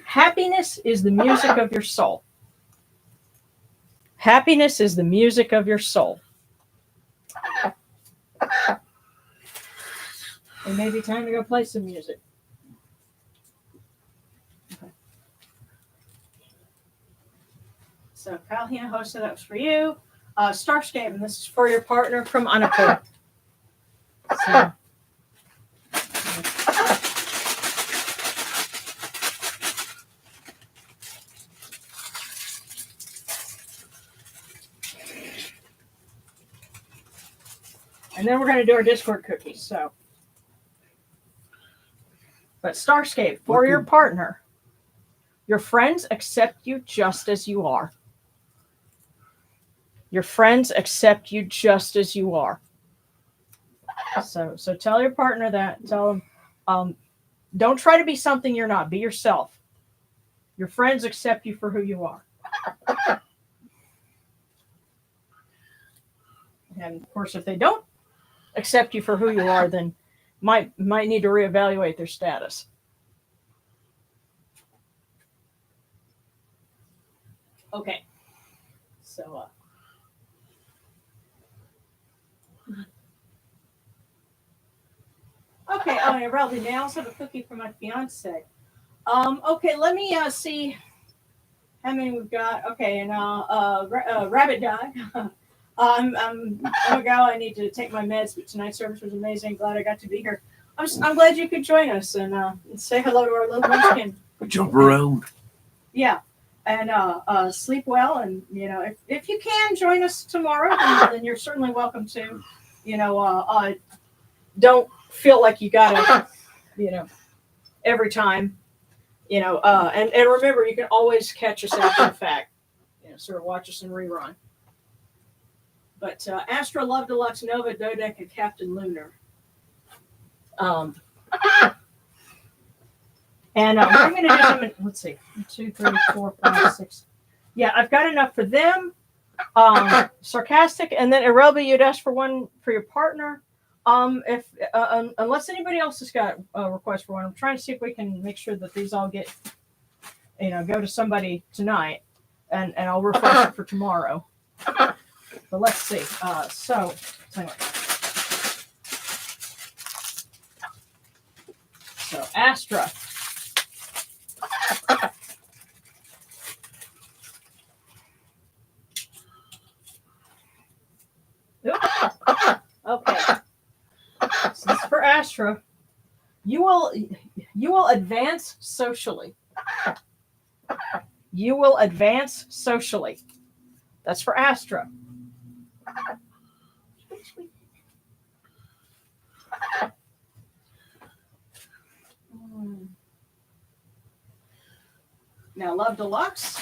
Happiness is the music of your soul. Happiness is the music of your soul. It may be time to go play some music. Okay. So, Kyle Hinojosa, that was for you. Starscape, and this is for your partner from Anapur. So. And then we're going to do our Discord cookies. So, But Starscape, for your partner, your friends accept you just as you are. Your friends accept you just as you are. So tell your partner that. Tell them, don't try to be something you're not. Be yourself. Your friends accept you for who you are. And of course, if they don't accept you for who you are, then might need to reevaluate their status. Okay. So okay, Ralphie, may I also have a cookie for my fiance? Okay, let me see how many we've got. Okay, and Rabbit died. I'm gonna go. I need to take my meds, but tonight's service was amazing. Glad I got to be here. I'm glad you could join us and say hello to our little munchkin. Jump around. Yeah, and sleep well. And if you can join us tomorrow, then you're certainly welcome to. Don't feel like you gotta, every time. And remember, you can always catch us after the fact. Sort of watch us in rerun. But Astra, Love Deluxe, Nova, Dodek, and Captain Lunar. And what I'm going to do, let's see, 1, 2, 3, 4, 5, 6. Yeah, I've got enough for them. Sarcastic, and then Irelbi, you'd ask for one for your partner. If unless anybody else has got a request for one, I'm trying to see if we can make sure that these all get, go to somebody tonight, and I'll refresh it for tomorrow. But let's see. So Astra. Okay. So this is for Astra. You will advance socially. You will advance socially. That's for Astra. Now, Love Deluxe.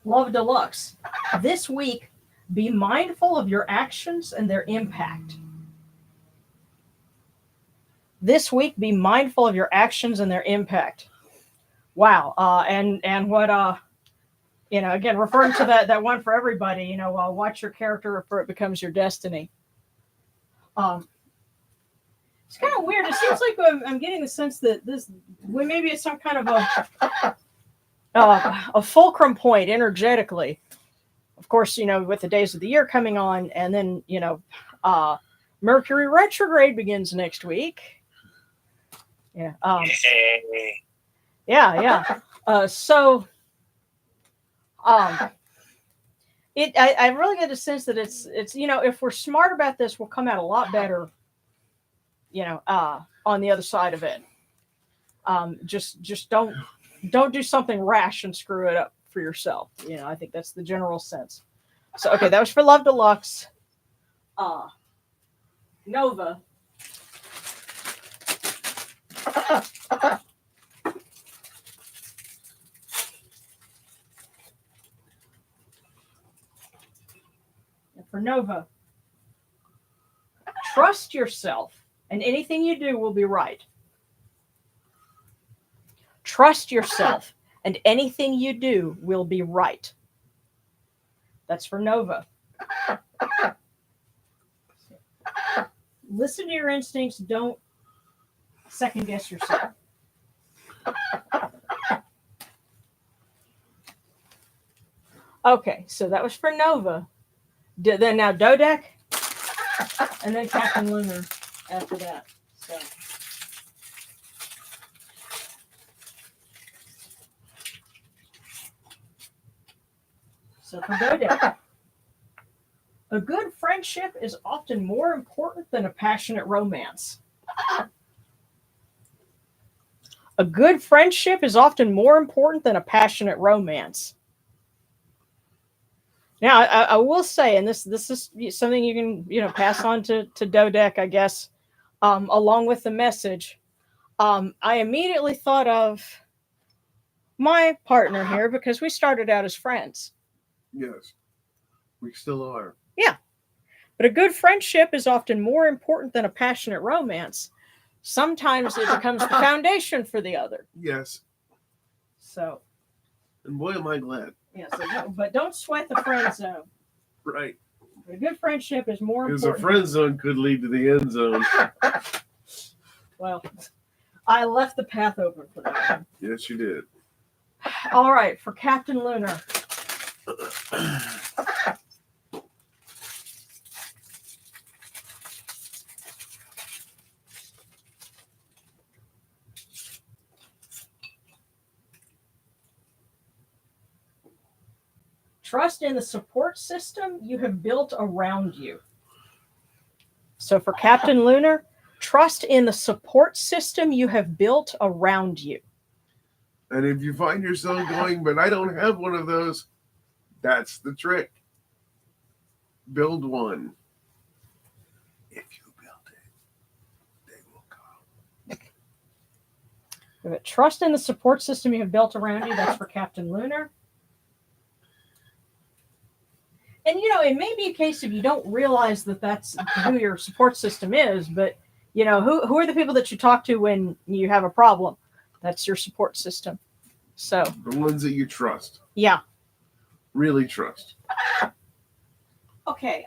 Love Deluxe. This week, be mindful of your actions and their impact. This week, be mindful of your actions and their impact. Wow. And what, again, referring to that one for everybody, watch your character for it becomes your destiny. It's kind of weird. It seems like I'm getting the sense that maybe it's some kind of a fulcrum point energetically. Of course, with the days of the year coming on, and then, Mercury retrograde begins next week. Yeah. Yeah. So, I really get a sense that it's if we're smart about this, we'll come out a lot better. On the other side of it. Just don't do something rash and screw it up for yourself. I think that's the general sense. So, okay, that was for Love Deluxe. Nova. And for Nova, trust yourself, and anything you do will be right. Trust yourself, and anything you do will be right. That's for Nova. Listen to your instincts. Don't second guess yourself. Okay, so that was for Nova. Then now Dodek, and then Captain Lunar after that. So for Dodek. A good friendship is often more important than a passionate romance. A good friendship is often more important than a passionate romance. Now, I will say, and this is something you can pass on to Dodec, I guess, along with the message. I immediately thought of my partner here because we started out as friends. Yes, we still are. Yeah, but a good friendship is often more important than a passionate romance. Sometimes it becomes the foundation for the other. Yes. So. And boy, am I glad. Yeah. But don't sweat the friend zone. Right. A good friendship is more important. Because a friend zone could lead to the end zone. Well, I left the path open for that one. Yes, you did. All right, for Captain Lunar. Trust in the support system you have built around you. So for Captain Lunar, trust in the support system you have built around you. And if you find yourself going, but I don't have one of those, that's the trick. Build one. If you build it, they will come. But trust in the support system you have built around you. That's for Captain Lunar. And, it may be a case if you don't realize that that's who your support system is, but, who are the people that you talk to when you have a problem? That's your support system. So the ones that you trust. Yeah. Really trust. Okay.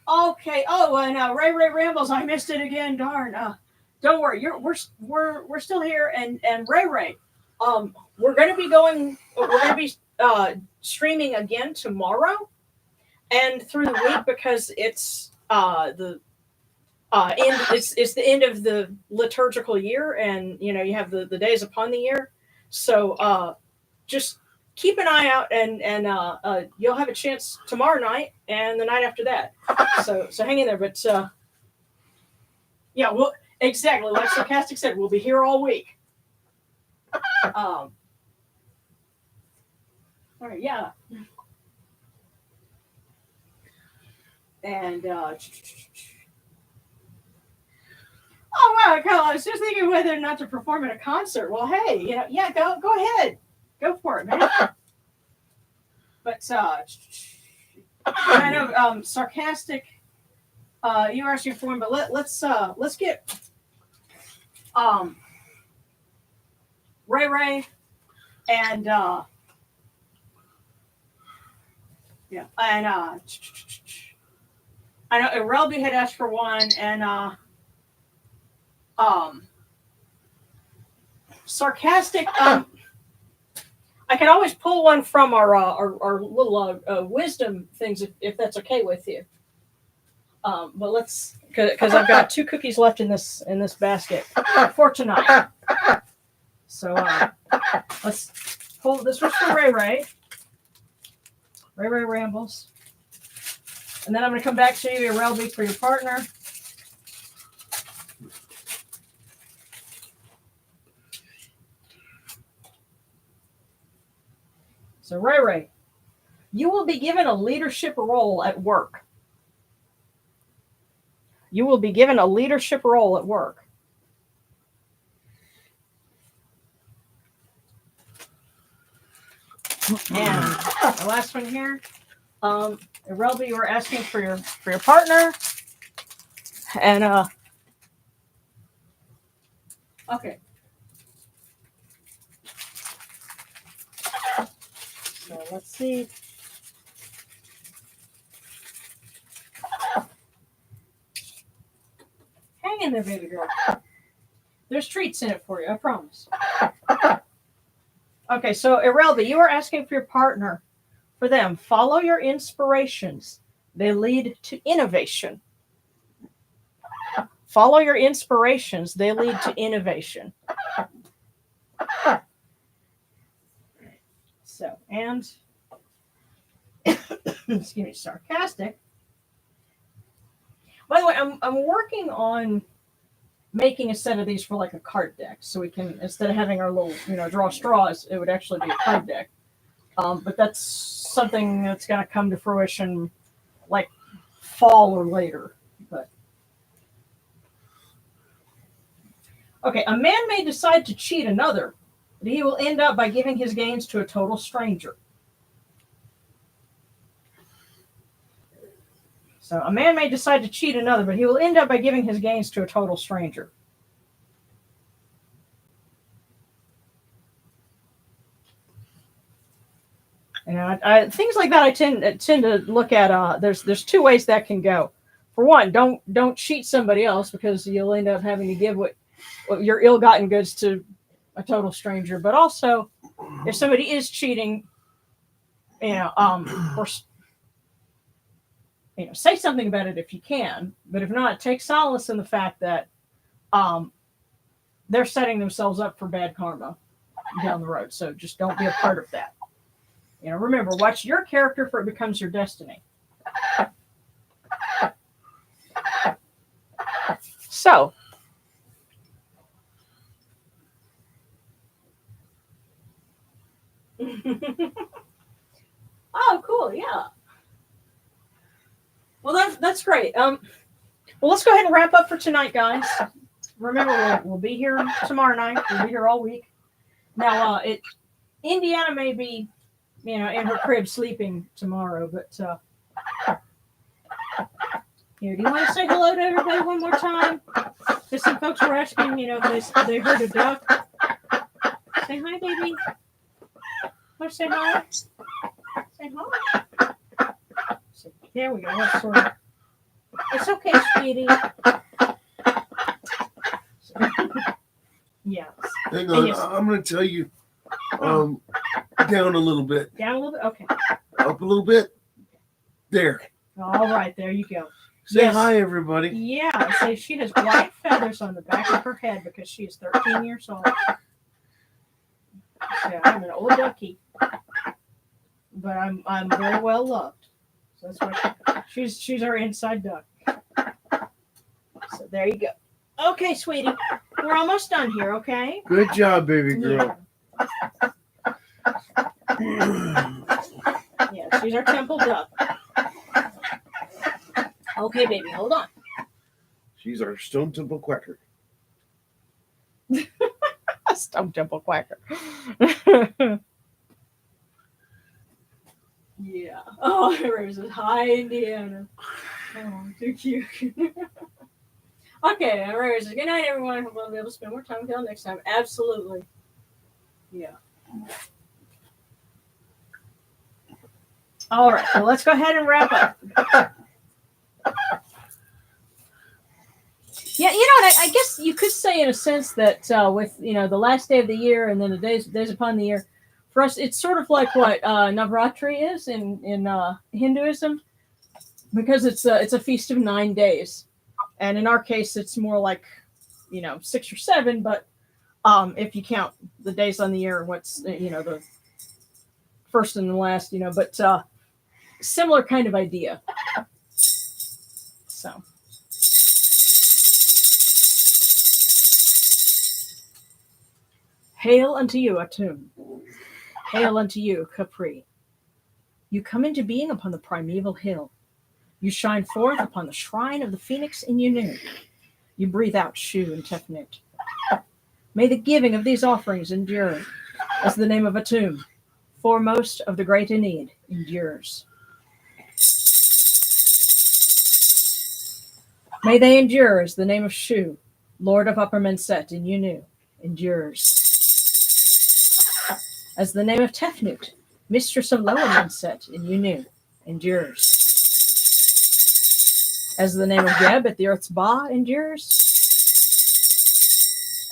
Okay. Oh, and Ray Rambles, I missed it again. Darn. Don't worry. We're still here, and Ray. We're going to be streaming again tomorrow and through the week because it's it's the end of the liturgical year, and you have the days upon the year. So just keep an eye out, and you'll have a chance tomorrow night and the night after that. So hang in there. But yeah, well, exactly like Sarcastic said, we'll be here all week. All right, yeah. And oh wow, Kyle, I was just thinking whether or not to perform at a concert. Well, hey, yeah, go ahead, go for it, man. But kind of Sarcastic. You were asking for him, but let's get Ray and yeah, and I know Relby had asked for one, and Sarcastic. I can always pull one from our little wisdom things if that's okay with you. But let's, because I've got 2 cookies left in this basket for tonight. So let's pull this one for Ray. Ray Rambles. And then I'm going to come back to you, Relby, for your partner. So Ray, you will be given a leadership role at work. You will be given a leadership role at work. And the last one here, Relby, you were asking for your partner, and okay. So let's see. Hang in there, baby girl. There's treats in it for you, I promise. Okay, so Irelby, you are asking for your partner. For them, follow your inspirations. They lead to innovation. Follow your inspirations. They lead to innovation. So, and excuse me, sarcastic. By the way, I'm working on making a set of these for like a card deck, so we can, instead of having our little, draw straws, it would actually be a card deck. But that's something that's going to come to fruition like fall or later. But okay, a man may decide to cheat another, but he will end up by giving his gains to a total stranger. So a man may decide to cheat another, but he will end up by giving his gains to a total stranger. And things like that, I tend to look at. There's two ways that can go. For one, don't cheat somebody else, because you'll end up having to give what your ill-gotten goods to a total stranger. But also, if somebody is cheating, or say something about it if you can. But if not, take solace in the fact that they're setting themselves up for bad karma down the road. So just don't be a part of that. Remember, watch your character, for it becomes your destiny. So, oh, cool, yeah. Well, that's great. Well, let's go ahead and wrap up for tonight, guys. Remember, we'll be here tomorrow night. We'll be here all week. Now, Indiana may be, in her crib sleeping tomorrow, but here, do you want to say hello to everybody one more time? Because some folks were asking, if they heard a duck. Say hi, baby. Want to say hi? Say hi. So, there we go. That's sort of, it's okay, sweetie. Yes. Hang on, I'm going to tell you. Down a little bit. Down a little bit? Okay. Up a little bit. There. All right, there you go. Say hi, everybody. Yeah, say she has white feathers on the back of her head because she is 13 years old. Yeah, I'm an old ducky, but I'm very well loved. So that's why she's our inside duck. So there you go. Okay, sweetie, we're almost done here. Okay. Good job, baby girl. Yeah, she's our temple duck. Okay, baby, hold on. She's our Stone Temple Quacker. Stone Temple Quacker. Yeah. Oh, Rose says, hi, Indiana. Oh, too cute. Okay, Rose says, good night, everyone. Hope we'll be able to spend more time with y'all next time. Absolutely. Yeah. All right, so let's go ahead and wrap up. Yeah, I guess you could say in a sense that with the last day of the year and then the days upon the year, for us it's sort of like what Navratri is in Hinduism, because it's a feast of 9 days, and in our case it's more like 6 or 7, but if you count the days on the year, what's the first and the last, but similar kind of idea. So. Hail unto you, Atum. Hail unto you, Capri. You come into being upon the primeval hill. You shine forth upon the shrine of the phoenix in Yunu. You breathe out Shu and Tefnut. May the giving of these offerings endure, as the name of Atum, foremost of the great Aeneid, endures. May they endure as the name of Shu, Lord of Upper Menset in Yunu, endures. As the name of Tefnut, Mistress of Lower Menset in Yunu, endures. As the name of Geb at the Earth's Ba endures.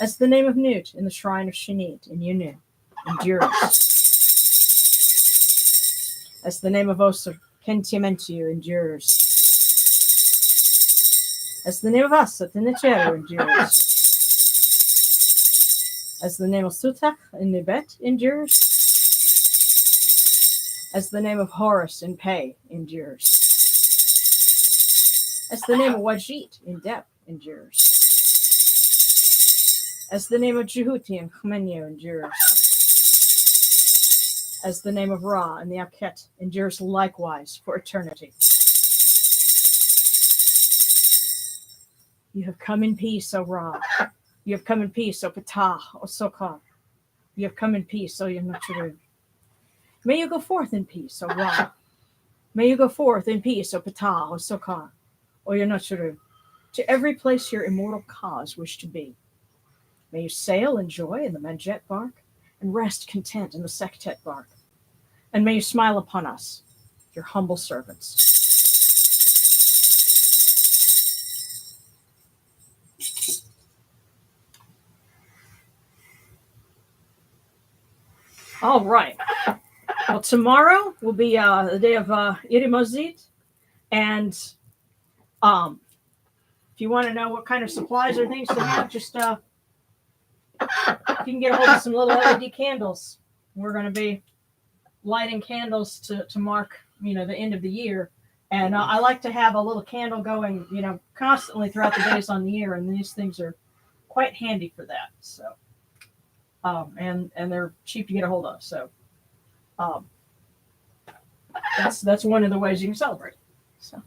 As the name of Nut in the Shrine of Shanit in Yunu, endures. As the name of Osir, Kentiamentiu, endures. As the name of Asat in the Cheru endures. As the name of Sutak in Nibet endures. as the name of Horus in Pei endures, as the name of Wajit in Dep endures, as the name of Jehuti in Khmenyu endures, as the name of Ra in the Akhet endures likewise for eternity. You have come in peace, O Ra. You have come in peace, O Ptah, O Sokar. You have come in peace, O Yamnachuru. May you go forth in peace, O Ra. May you go forth in peace, O Ptah, O Sokar, O Yamnachuru, to every place your immortal cause wish to be. May you sail in joy in the Manjet bark, and rest content in the Sektet bark. And may you smile upon us, your humble servants. All right. Well, tomorrow will be the day of Irimozit. And if you want to know what kind of supplies or things to have, just you can get a hold of some little LED candles. We're going to be lighting candles to mark, the end of the year. And I like to have a little candle going, constantly throughout the days on the year. And these things are quite handy for that. So, and they're cheap to get a hold of. So, that's one of the ways you can celebrate. So.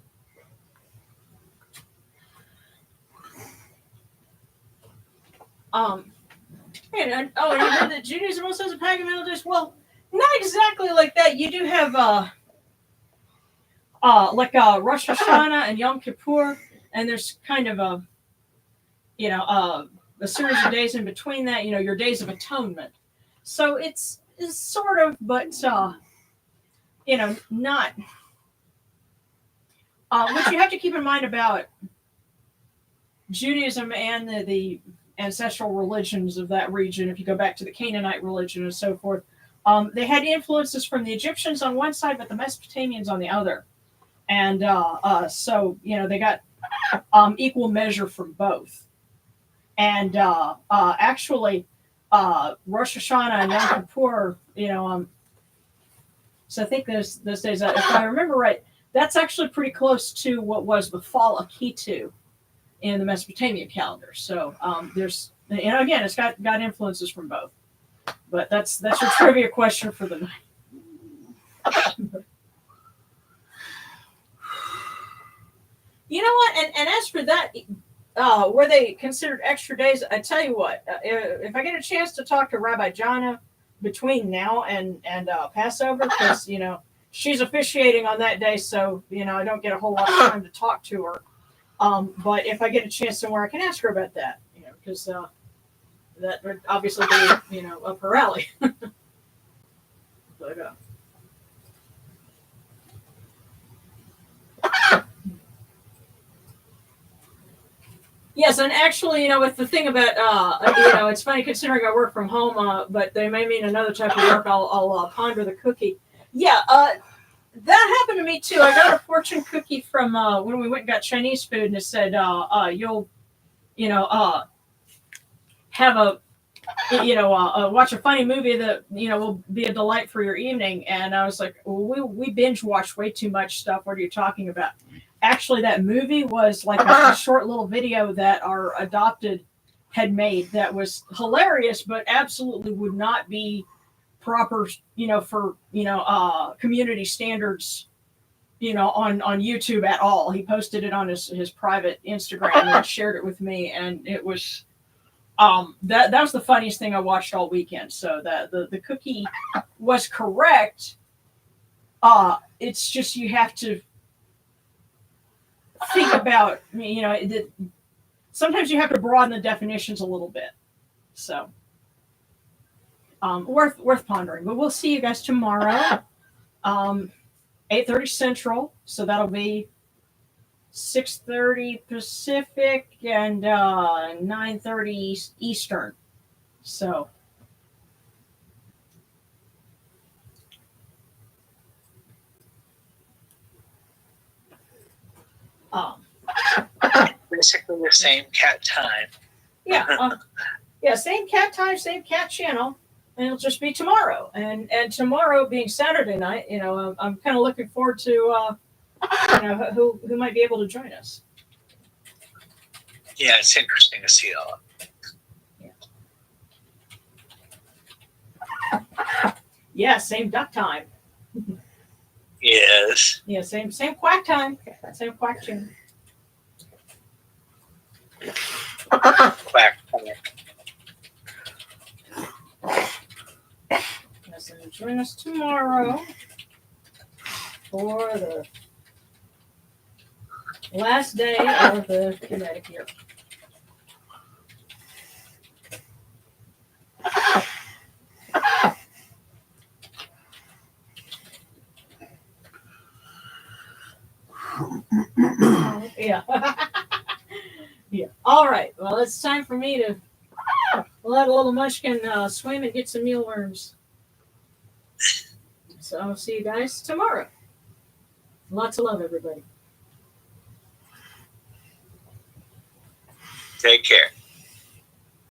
And you heard that Judaism also has a pagan metal dish? Well, not exactly like that. You do have Rosh Hashanah and Yom Kippur, and there's kind of a series of days in between that. Your days of atonement. So it's sort of, but not. What you have to keep in mind about Judaism and the ancestral religions of that region, if you go back to the Canaanite religion and so forth, they had influences from the Egyptians on one side, but the Mesopotamians on the other. And so, they got equal measure from both. And actually, Rosh Hashanah and Yom Kippur, so I think those days, if I remember right, that's actually pretty close to what was the fall of Ketu in the Mesopotamian calendar. So there's, again, it's got influences from both. But that's your trivia question for the night. You know what? And as for that, were they considered extra days? I tell you what, if I get a chance to talk to Rabbi Jana between now and Passover, because she's officiating on that day, so I don't get a whole lot of time to talk to her. But if I get a chance somewhere, I can ask her about that, because that would obviously be, up her alley. But yes, and actually, with the thing about, it's funny considering I work from home, but they may mean another type of work. I'll ponder the cookie. Yeah, that happened to me too. I got a fortune cookie from when we went and got Chinese food, and it said, you'll, have a, watch a funny movie that, will be a delight for your evening. And I was like, well, we binge watch way too much stuff. What are you talking about? Actually, that movie was like a short little video that our adopted had made that was hilarious, but absolutely would not be proper, for, community standards, on YouTube at all. He posted it on his private Instagram and shared it with me. And it was, that was the funniest thing I watched all weekend. So that the cookie was correct. It's just, you have to think about, sometimes you have to broaden the definitions a little bit. So, worth pondering. But we'll see you guys tomorrow, 8:30 Central. So that'll be 6:30 Pacific and 9:30 Eastern. So. Basically the same cat time. Yeah, same cat time, same cat channel. and it'll just be tomorrow. And tomorrow being Saturday night, I'm kind of looking forward to who might be able to join us. Yeah, it's interesting to see all. Yeah, same duck time. Yes. Yeah, same quack time. Same quack tune. Quack. Yes, and join us tomorrow for the last day of the Kemetic year. Yeah. Yeah. All right. Well, it's time for me to let a little munchkin swim and get some mealworms. So I'll see you guys tomorrow. Lots of love, everybody. Take care.